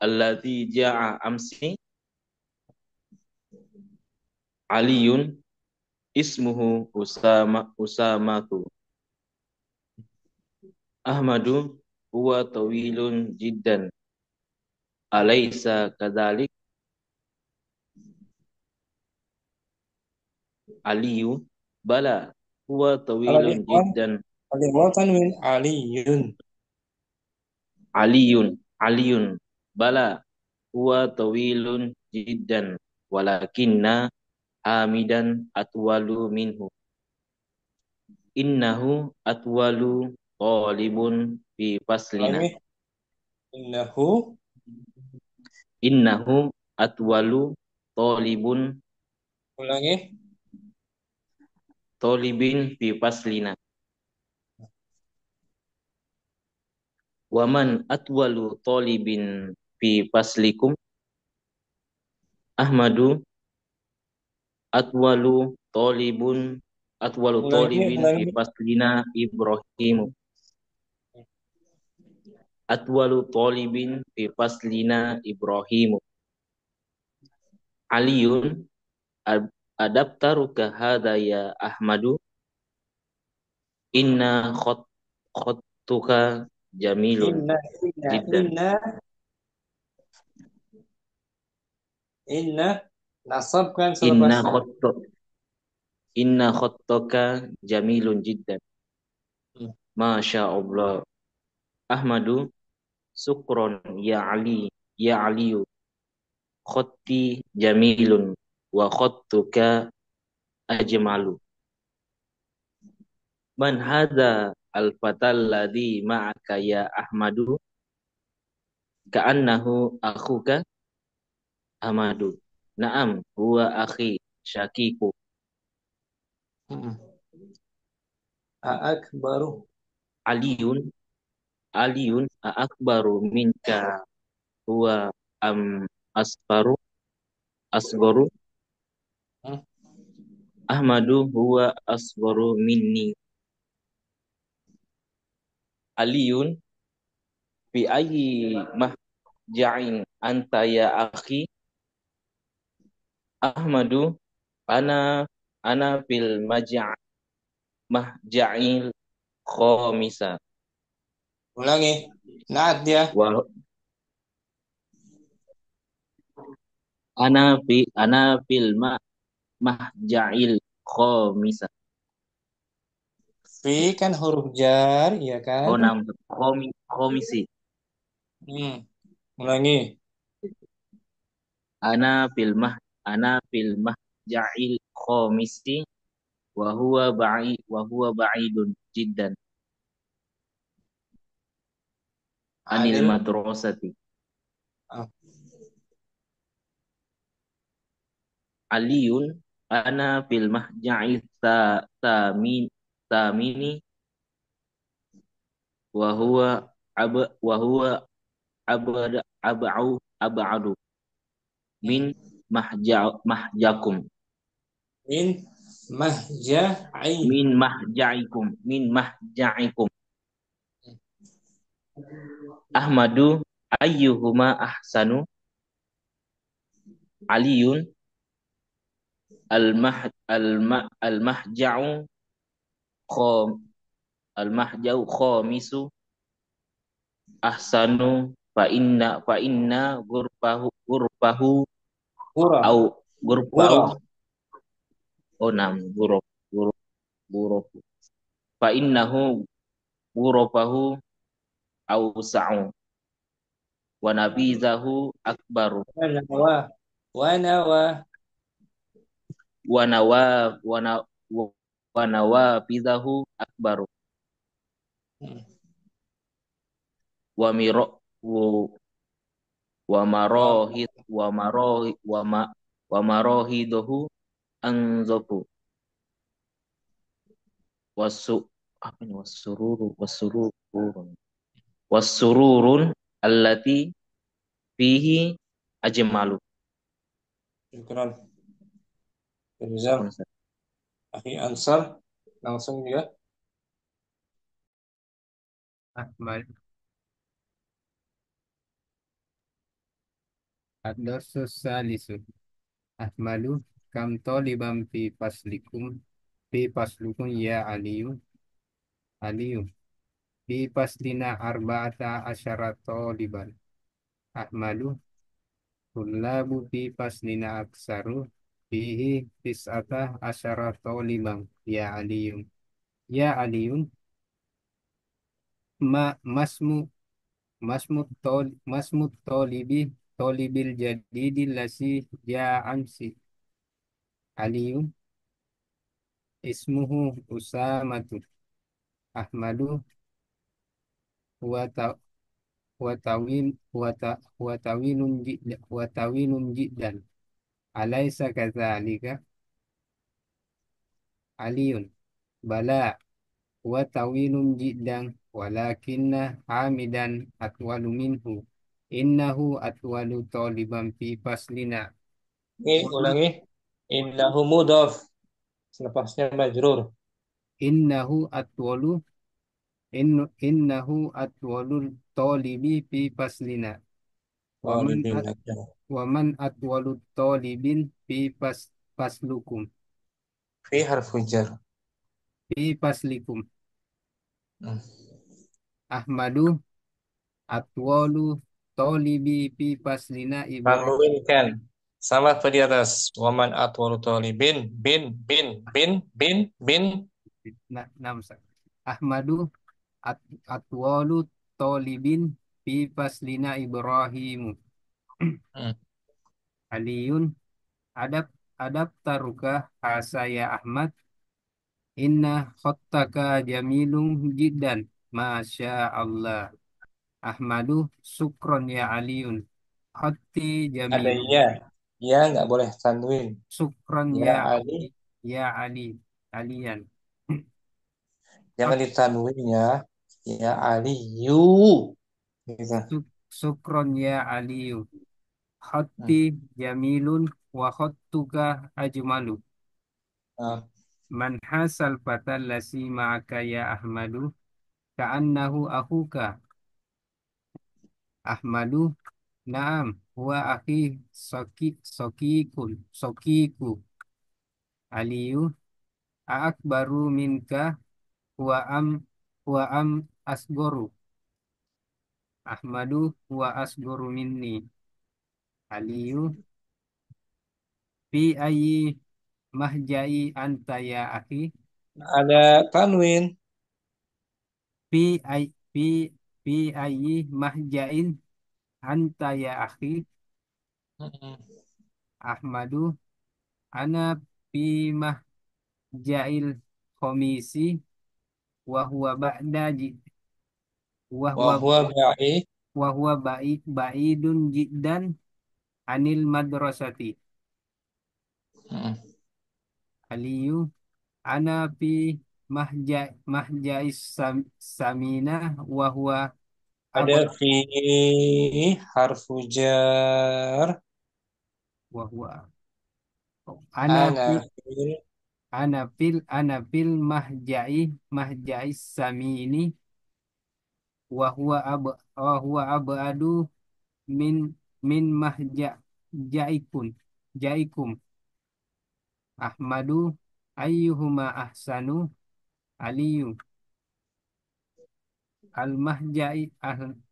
Allati ja'a amsi Aliyun ismuhu Usamatu. Ahmadu huwa tawilun jiddan. Alaysa kadhalik? Aliyu bala huwa Kalau tawilun ikhwan, jiddan. al-ikhwan tanwin aliyun. Aliyun bala huwa tawilun jiddan walakinna hamidan atwalu minhu. Innahu atwalu talibun fi faslina. Ulangi. Innahu. Innahu atwalu talibun Ulangi. talibin fi faslina. Waman atwalu talibin fi faslikum. Ahmadu atwalu talibin fi Ulangi. faslina Ibrahimu. Atwalu talibin fi faslina Ibrahimu. Aliyun adaptaruka hadha ya Ahmadu. Inna khattuka jamilun jiddan. Inna nasabkan selepas Inna khattaka jamilun jiddan. Masya Allah. Ahmadu sukron ya Aliyu. Khatti jamilun wa khattuka ajmalu. Man hadha al-fatal ladhi ma'aka ya Ahmadu? Ka'annahu akhuka Ahmadu. Naam, huwa akhi Syakiku. Akbaru. Aliyun akbaru minka huwa asgaru. Ahmadu huwa asgaru minni. Aliyun fi ayyi mahja'in anta ya akhi? Ahmadu ana fil mahja'il khamisa. Ulangi. Naat dia. Ana fil mahja'il khamisa. Fi kan huruf jar, ya kan? Oh, nam komisi. Ulangi. Ana fil mahja'il khamisi wa huwa ba'idun jiddan anil madrasati. Aliyun ana fil mahja'il tamini wa huwa ab'adu min mahjakum. Min mahja'ikum. Ahmadu ayyuhuma ahsanu? Aliyun al-mahja'u khamisu ahsanu fa inna ghurfahu fa innahu ghurfahu awsa'u wa nabizahu akbaru wa nawafidahu akbaru wa marohiduhu anzafu wasururun allati fihi ajmalu. Syukran. Rizal. Akhi Ansar langsung juga. Ahmad. Ad-darsus salisu. Ahmadu kam taliban fi faslukum ya Aliyu. Aliyu fi faslina arba'ata asyara taliban. Ahmadu tullabu fi faslina aksaru fihi tis'ata asyara taliban ya Aliyu. Ya Aliyu masmu masmu tolibil jadidi lasi ya amsi. Aliyu ismuhu Usamatu. Ahmadu wa tawinun jiddan. Alaysa kadzalika? Aliyun bala wa tawinun jiddan walakinna hamidan atwalu minhu. Innahu atwalu taliban fi faslina. Ulangi. Innahu mudhaf. Selepasnya majrur. Innahu atwalu innahu atwalul talibi fi faslina. Waman Talibin at aja. waman atwalu talibin fi faslukum. Fi harfu jar. Fi faslikum. Hmm. Ahmadu atwalu talibi fi faslina Ibrahim. Tanwin kan. Sama apa di atas. Waman atwalu talibin. Bin. Namsa. Ahmadu atwalu talibin fi faslina Ibrahimu. Hmm. Aliyun adab taruka hasaya Ahmad. Inna khottaka jamilun jiddan. Masya Allah. Ahmadu sukron ya Aliyun. Khotti Ada jamilun. ya. Ya nggak boleh tanwin. Sukron Ya ya Ali. Ali. Ya Ali. Aliyan. Jangan ditanwin ya. Ya Aliyu. Gitu. Sukron ya Aliyu. Hmm. Khotti jamilun wa khottuka ajmalu. Nah, Man hasal fatal lasi ma'aka ya Ahmadu. Ka'annahu akhuka. Ahmadu Naam, huwa akhi sokiku. Aliyu, akbaru minka, huwa am asgoru. Ahmadu, huwa asgoru minni. Aliyu, fi ayyi mahjai anta ya akhi. ada tanwin. Fi ay fi fi ayyi mahjain anta ya akhi. Hmm. Ahmadu, ana fi mahjail komisi wa huwa ba'da wa huwa Wahwa ba'i. wa huwa ba'idun jiddan anil madrasati. Hmm. Aliyu ana fi mahjais samina wa huwa Ada abad fi harfu jar. wa huwa ana Ana fi fil. ana fil mahjais samini wa huwa abadu min jaikum. Ahmadu ayyuhuma ahsanu. Aliyu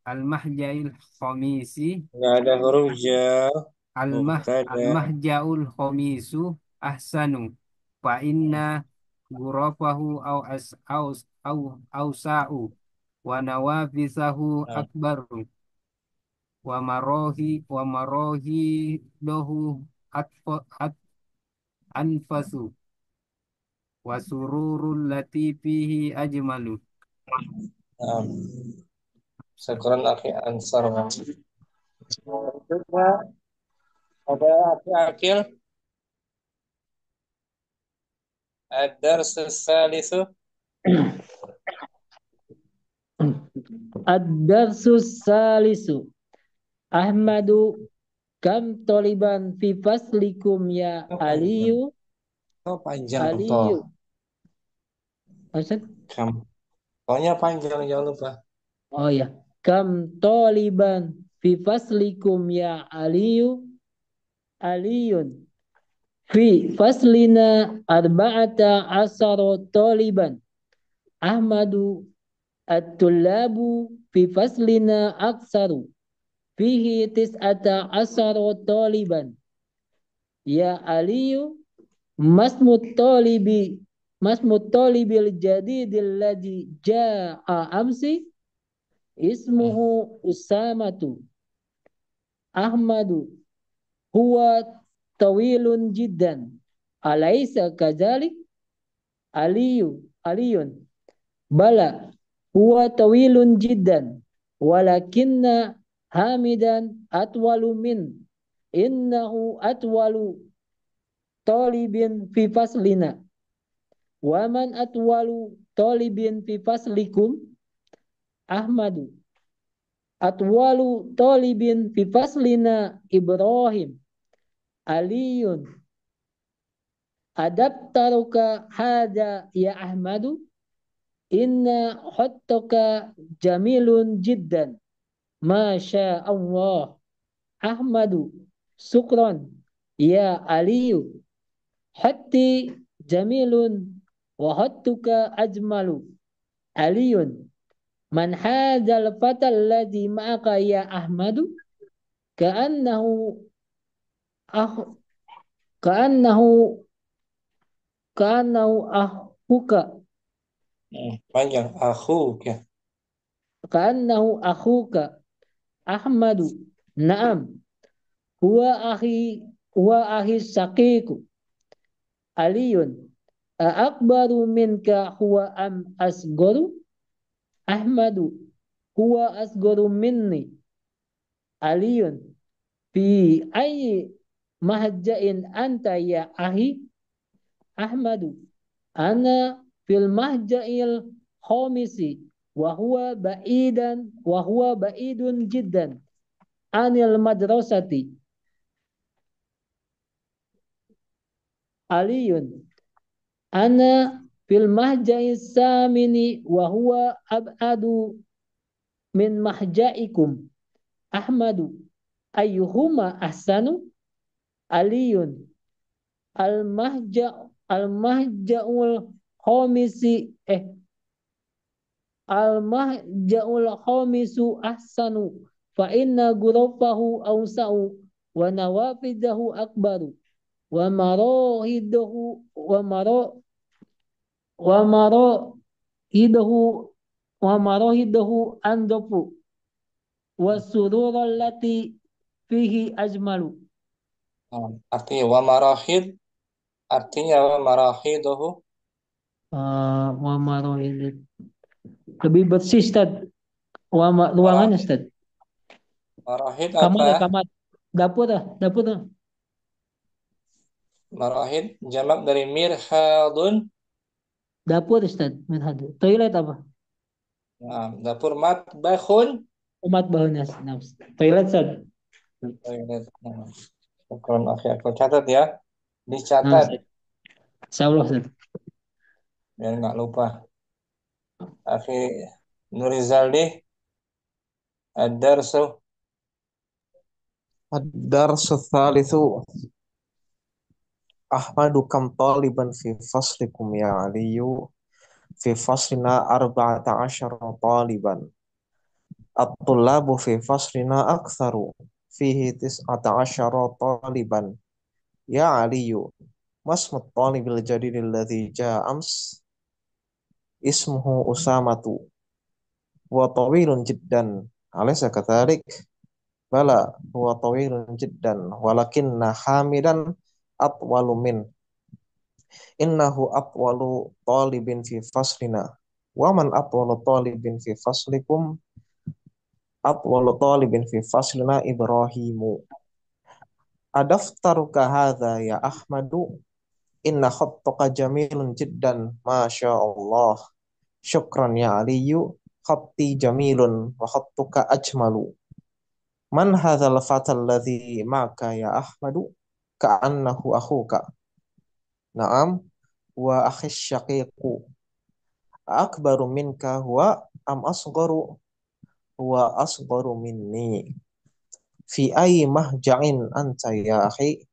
al-mahjail khomisi Nggak ada huruf jar. Mubtada. al-mahjaul khomisu ahsanu fa inna gurafahu au sa'u wa nawafisahu Nah, akbaru wa marohi dohu anfasu wa sururul latifihi ajmalu. nah. Syukran akhi Ansar. Juga ada akhi Akil. Ad-darsus salisu. Ad-darsus salisu. Ahmadu kam toliban fi faslikum ya Oh, panjang. Aliyu. Oh, panjang Aliyu. toh. Ustaz? Pokoknya panjang, jangan lupa. Oh ya. Kam toliban fi faslikum ya Aliyun fi faslina arba'ata asara taliban Ahmadu at-tullabu fi faslina aksaru fihi tis'ata asara taliban ya Aliyu masmut talibil jadidil ladzi jaa amsi ismuhu Usamatu Ahmadu huwa tawilun jiddan alaysa kadzalik Aliyun bala huwa tawilun jiddan walakinna Hamidan atwalu min innahu atwalu talibin fi faslina wa man atwalu talibin fi faslikum Ahmadu atwalu talibin fi faslina Ibrahim Aliyun adaptaruka hada ya Ahmadu inna khattaka jamilun jiddan masya Allah Ahmadu sukron ya Aliyu hatti jamilun wa hattuka ajmalu Aliyun man hadzal fatal ladzi ma'aka ya Ahmadu ka'annahu ka'annahu akhuka Panjang akhuka. ka'annahu akhuka Ahmadu na'am huwa akhi syaqiqu Aliyun akbaru minka huwa am asgoru Ahmadu huwa asgoru minni Aliyun fi ayyi mahja'in anta ya ahi Ahmadu ana fil mahja'il khamisi wa huwa ba'idun jiddan anil madrasati Aliyun ana fil mahja'is samini wa huwa ab'adu min mahja'ikum Ahmadu ayyuhuma ahsanu Aliyun al-mahja'ul khamisu ahsanu fa inna ghurafahu awsa'u wa nawafidahu akbaru wa marahidahu andafu wa surura allati fihi ajmalu. Artinya wa marahid, artinya wa marahiduhu. Wa marahid lebih bersih Ustaz. Ruangannya Ustaz. Marahid Kamar dapur. Marahid jamak dari mirhadun. Dapur Ustaz. Toilet apa? Nah, dapur matbakhun. Matbahunnya. Toilet Ustaz. Toilet. Nah. Aku catat ya. Dicatat. Insyaallah Ustaz. Biar nggak lupa. Akhi Nurizaldi ad-darsu Tsalitsu Ahmadu kam taliban fi faslikum ya Aliyu fi faslina arba'ata asyara taliban at-tullabu fi faslina aktsaru fihi tis'ata asyara taliban ya Aliyu masmut talibil jadidil ladzi jaa ams ismuhu Usamatu wa tawilun jiddan alaysa kadzalik bala huwa tawilun jiddan walakinna Hamidan atwalu min innahu atwalu talibin fi faslina wa man atwalu talibin fi faslikum atwalu talibin fi faslina Ibrahimu adaftaruka hadha ya Ahmadu inna khattaka jamilun jiddan masya Allah syukran ya Aliyu khatti jamilun wa khattuka ajmalu man hadzal fatal ladzi ma'aka ya Ahmadu ka'annahu akhuka na'am wa akhis syaqiqu akbaru minka huwa am asgharu huwa asgharu minni Fi ayyi mahja'in anta ya akhi?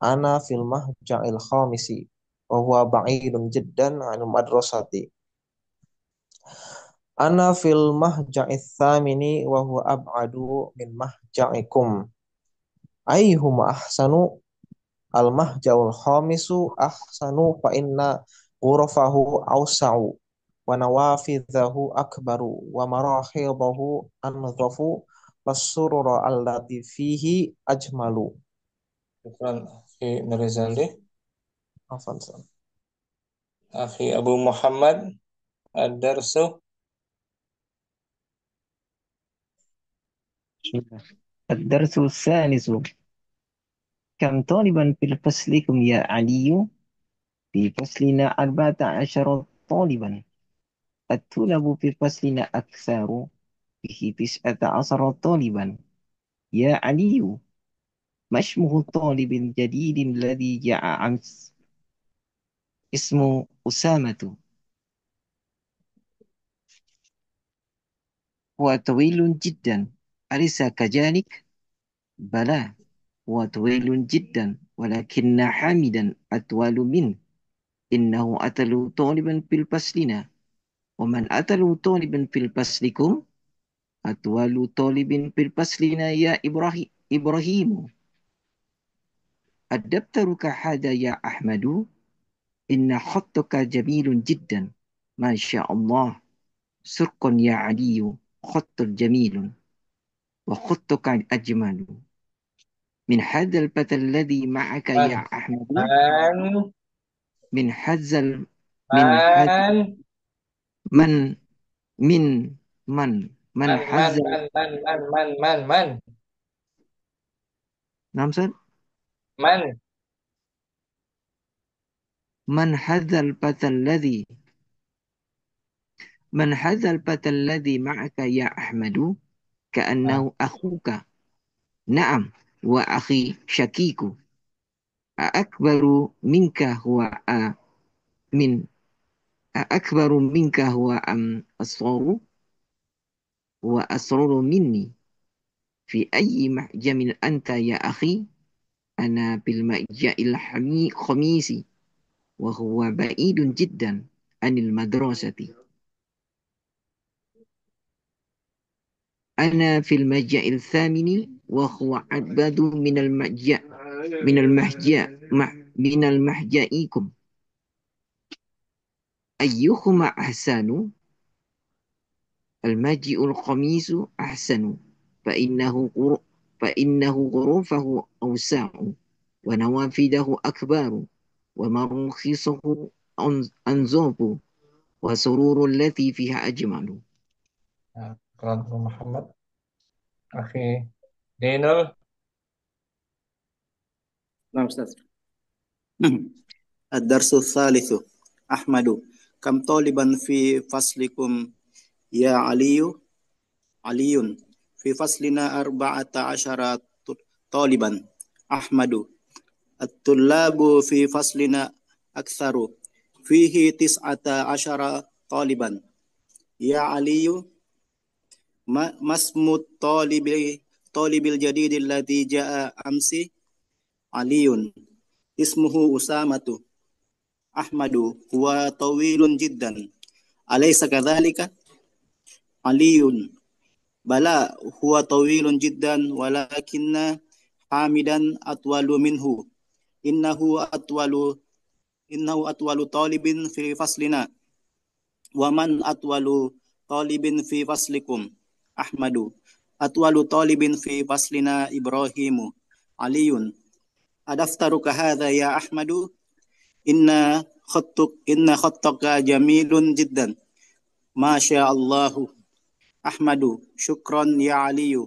Ana fil mahja'il khamisi wa huwa ba'idun jiddan 'an madrasati. Ana fil mahja'is thamini wa huwa ab'adu min mahja'ikum. Ayyuhuma ahsanu? Al mahja'ul khamisu ahsanu fa inna ghurafahu awsa'u wa nawafidhahu akbaru wa marahidahu anzafu wasurura allati fihi ajmalu. Syukran akhi Nurizali. Afwan. Akhi Abu Muhammad ad-darsu. الدرس الثالث. كم طالبا في فصلكم يا علي؟ في فصلنا 14 طالبا. الطلاب في فصلنا أكثر، به 19 طالبا. يا علي، ما اسمه الطالب الجديد الذي جاء أمس؟ اسمه أسامة. هو طويل جدا، أليس كذلك؟ بلى، هو طويل جدا، ولكن حامدا أطول منه. إنه أطول طالبا في فصلنا. ومن أطول طالبا في فصلكم؟ أطول طالب في فصلنا يا إبراهيم. الدفتر هذا يا أحمد. إن خطك جميل جدا، ما شاء الله. سرق يا علي، خط جميل وخطك أجمل. من هذا الفتى الذي معك يا أحمد. Man, من هذا من هذا man, من من من من man, man, هذا. man. نعم سر. Man, من هذا الفتى الذي من هذا الفتى الذي معك يا أحمد؟ كأنه أخوك. نعم، وأخي شكيك. أكبر منك هو من أكبر منك هو أصغر وأسرر مني. في أي محجم أنت يا أخي؟ أنا بالمحجأ الخميس، وهو بعيد جدا عن المدرسة. أنا في المحجأ الثامن، وهو أبعد من المحجئكم. أيهما أحسن؟ المجيء الخميس أحسن، فإنه غرفه أوسع ونوافذه أكبر ومراخصه أنظف وسرور التي فيها أجمل. Syukran Abu Muhammad. Akhi Dinul. نعم أستاذ. الدرس الثالث. أحمد، كم طالبا في فصلكم يا علي؟ علي، في فصلنا 14 طالبا. أحمد، الطلاب في فصلنا أكثر، فيه 19 طالبا. يا علي، ما اسم الطالب الجديد الذي جاء أمس؟ علي، اسمه أسامة. أحمد، هو طويل جدا، أليس كذلك؟ علي، بلى، هو طويل جدا، ولكن حامدا أطول منه. إنه أطول طالب في فصلنا. ومن أطول طالب في فصلكم؟ أحمد، أطول طالب في فصلنا إبراهيم. علي، أدفترك هذا يا أحمد؟ إن خطك جميل جدا، ما شاء الله. أحمد، شكرا يا علي،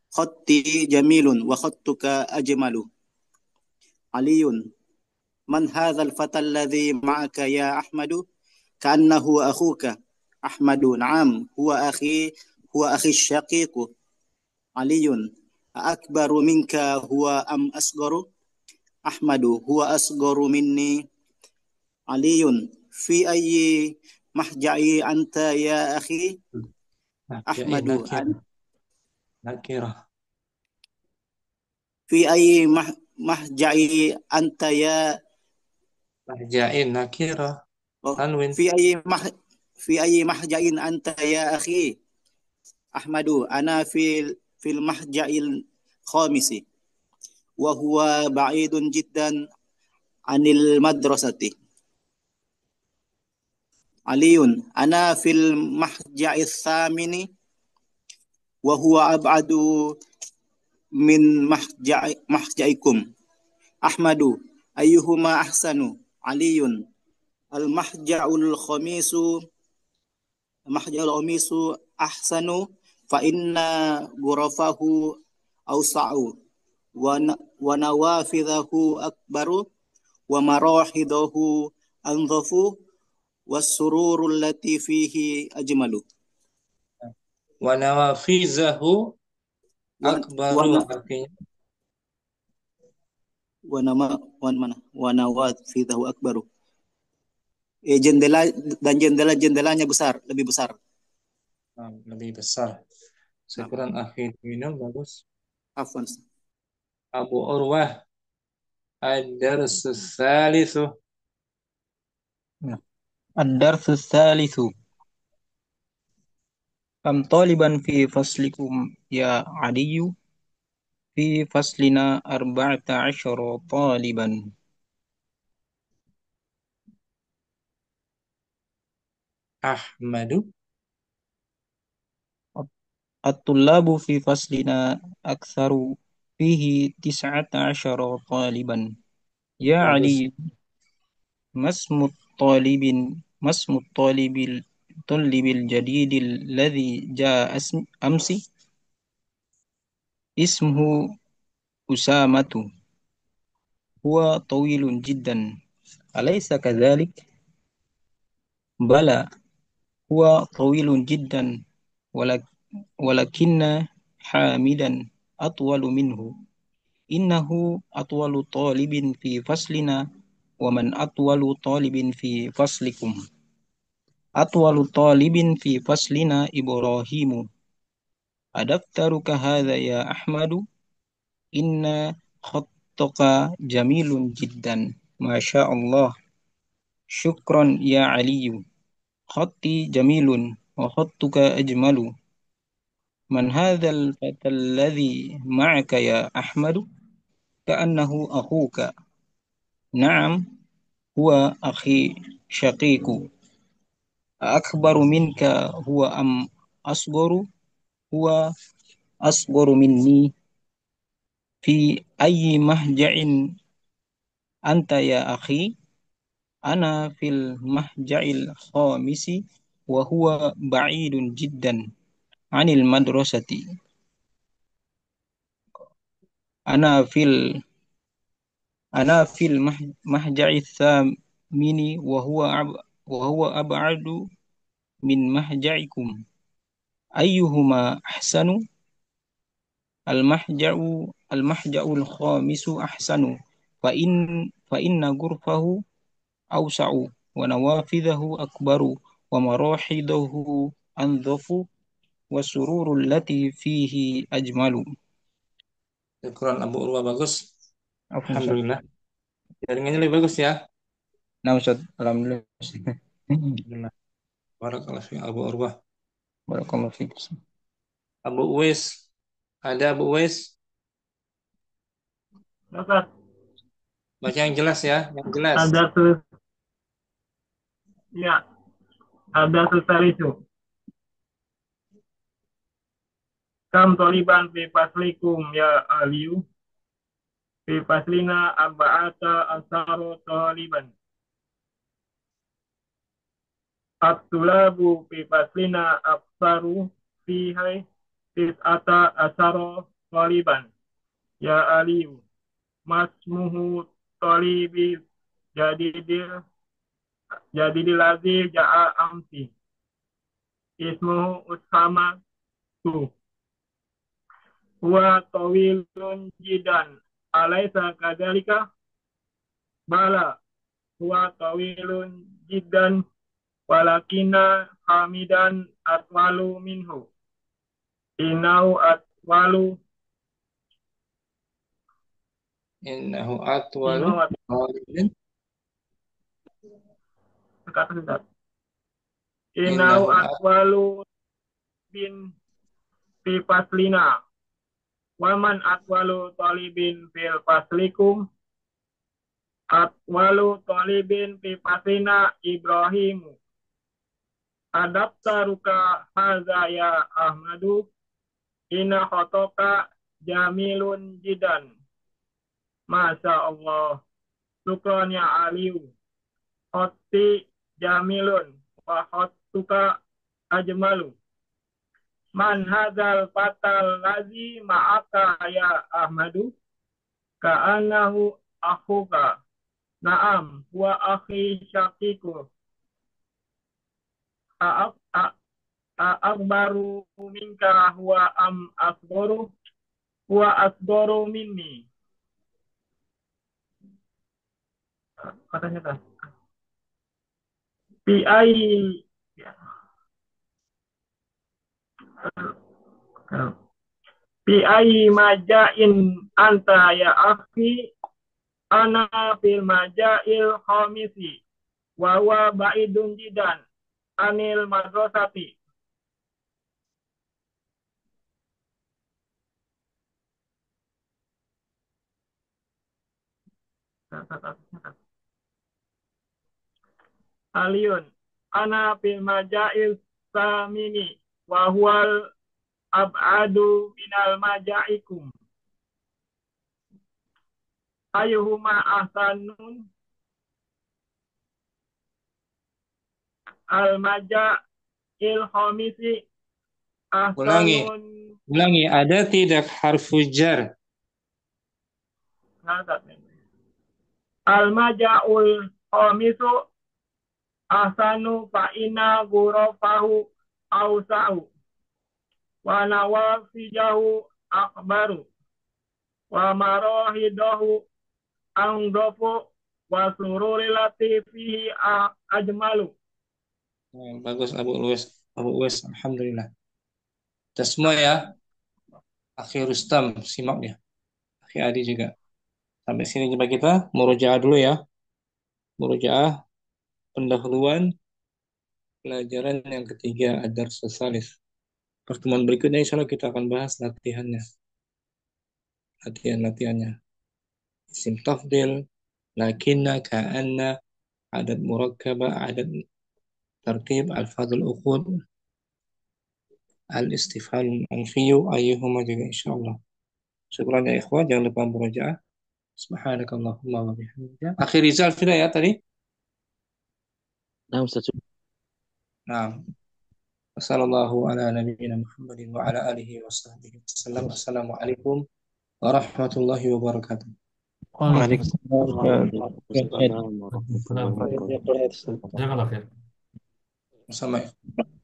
خطي جميل وخطك أجمل. علي، من هذا الفتى الذي معك يا أحمد؟ كأنه أخوك. أحمد، نعم، هو أخي الشقيق. علي، أكبر منك هو أم أصغر؟ أحمد، هو أصغر مني. علي، في أي محجع أنت يا أخي؟ أحمد، Nakirah. fi ayyi mahja'i anta ya Mahja'in nakirah oh, tanwin. fi ayyi mahja'in anta ya akhi Ahmadu ana fil mahja'il khamisi wa huwa ba'idun jiddan anil madrasati. Aliyun ana fil mahja'is thamini wa huwa ab'adu min mahja'ikum. Ahmadu ayyuhuma ahsanu. Aliyun al mahja'ul khamisu ahsanu fa inna ghurafahu awsa'u wa nawafidhahu akbaru wa marahidahu anzafu was-sururu allati fihi ajmalu. Wa nawafizahu Wa akbaru artinya wa nawafidhahu akbaru. Jendelanya lebih besar. lebih besar. Syukuran akhi minum bagus. Afwan. Abu Urwah ad-darsu tsalitsu. الدرس الثالث كم طالبا في فصلكم يا علي؟ في فصلنا 14 طالبا. Ahmadu الطلاب في فصلنا أكثر، فيه 19 طالبا. يا bagus. علي ما اسم الطالب الجديد الذي جاء أمس؟ اسمه أسامة. هو طويل جدا، أليس كذلك؟ بلى، هو طويل جدا، ولكن حامدا أطول منه. إنه أطول طالب في فصلنا. ومن أطول طالب في فصلكم؟ أطول طالب في فصلنا إبراهيم. أدفترك هذا يا أحمد؟ إن خطك جميل جدا، ما شاء الله. شكرا يا علي، خطي جميل وخطك أجمل. من هذا الفتى الذي معك يا أحمد؟ كأنه أخوك. نعم، هو أخي شقيق. أكبر منك هو أم أصغر؟ هو أصغر مني. في أي مهجع أنت يا أخي؟ أنا في المهجع الخامس وهو بعيد جدا عن المدرسة. أنا في المهجع الثامن وهو أبعد من مهجعكم. أيهما أحسن؟ المهجع الخامس أحسن، فإن غرفه أوسع ونوافذه أكبر ومراحضه أنظف والسرور التي فيه أجمل. Syukuran Abu Urwah bagus. Alhamdulillah. Alhamdulillah. Jaringannya lebih bagus ya. Nah, Ustaz, alhamdulillah. Alhamdulillah. Barakallahu fi Abu Urwah. Barakallahu fiik. Abu Uwais. Ada Abu Uwais? Ustaz, Baca yang jelas ya, yang jelas. ada susah itu. Kam toliban fi faslikum ya Aliyu? Fi faslina arba'ata asaro toliban. At-tulabu fi faslina aksaru fihi tis'ata asaro toliban. Ya Aliyu, masmuhu tolibi jadidil lazi ja'a amsi. Ismuhu Usama tu. Huwa tawilun jidan. Alaysa kadzalika? Bala. Huwa tawilun jidan. Walakina hamidan atwalu minhu. Inau atwalu Innahu atwalu Innahu talibin. kata Ustaz. Innahu Innahu atwalu bin fi faslina. Waman atwalu talibin fil faslikum. Atwalu talibin fi faslina Ibrahimu. Adaptaruka haza ya Ahmadu. Inna khotoka jamilun jidan. Masya Allah. Syukran ya Aliyu. Khoti jamilun. Wa khotuka ajmalu. Man hadzal fatal lazi ma'aka ya Ahmadu. Ka'annahu akhuka. Naam. Wa akhi syakiku. Akbaru minka huwa am asgoru. Huwa asgoru minni. Katanya kan. Pi'ai majain anta ya akhi. Ana fil majail khamisi. Wa huwa ba'idun jidan anil madrasati. Aliyun ana fil majail samini wa huwal ab'adu minal majaikum. Ayuhuma ahsanun al majail khamisi Ulangi. ahsanun. Ulangi, ada tidak harfu jar? Al majaul khamisu ahsanu fa inna ghurafahu awsa'u wa nawafijahu akbaru wa marahidahu angdofu wa sururi latifihi ajmalu. Bagus Abu Uwais. Abu Uwais, alhamdulillah. Kita semua ya. Akhi Rustam, simak ya. Akhi Adi juga. Sampai sini jumpa kita. Murojaah dulu ya. Murojaah pendahuluan pelajaran yang ketiga ad-dars tsalis. Pertemuan berikutnya insya Allah kita akan bahas latihannya. Latihan-latihannya. Isim tafdil, lakinna, ka'anna, adat murakkabah, adat tartib, al-fadul uqud, al-istifham al-fiyu, ayyuhuma juga insya Allah. Syukran ya ikhwah, jangan lupa murojaah. Subhanakallahumma wa bihamdika. Akhir Rizal sudah ya tadi? Nah, Ustaz. Nah. Wassallallahu ala nabiyyina Muhammadin wa ala alihi wa sahbihi wasallam. Assalamualaikum warahmatullahi wabarakatuh. Waalaikumsalam. Jazakallah khair. Wassalamualaikum.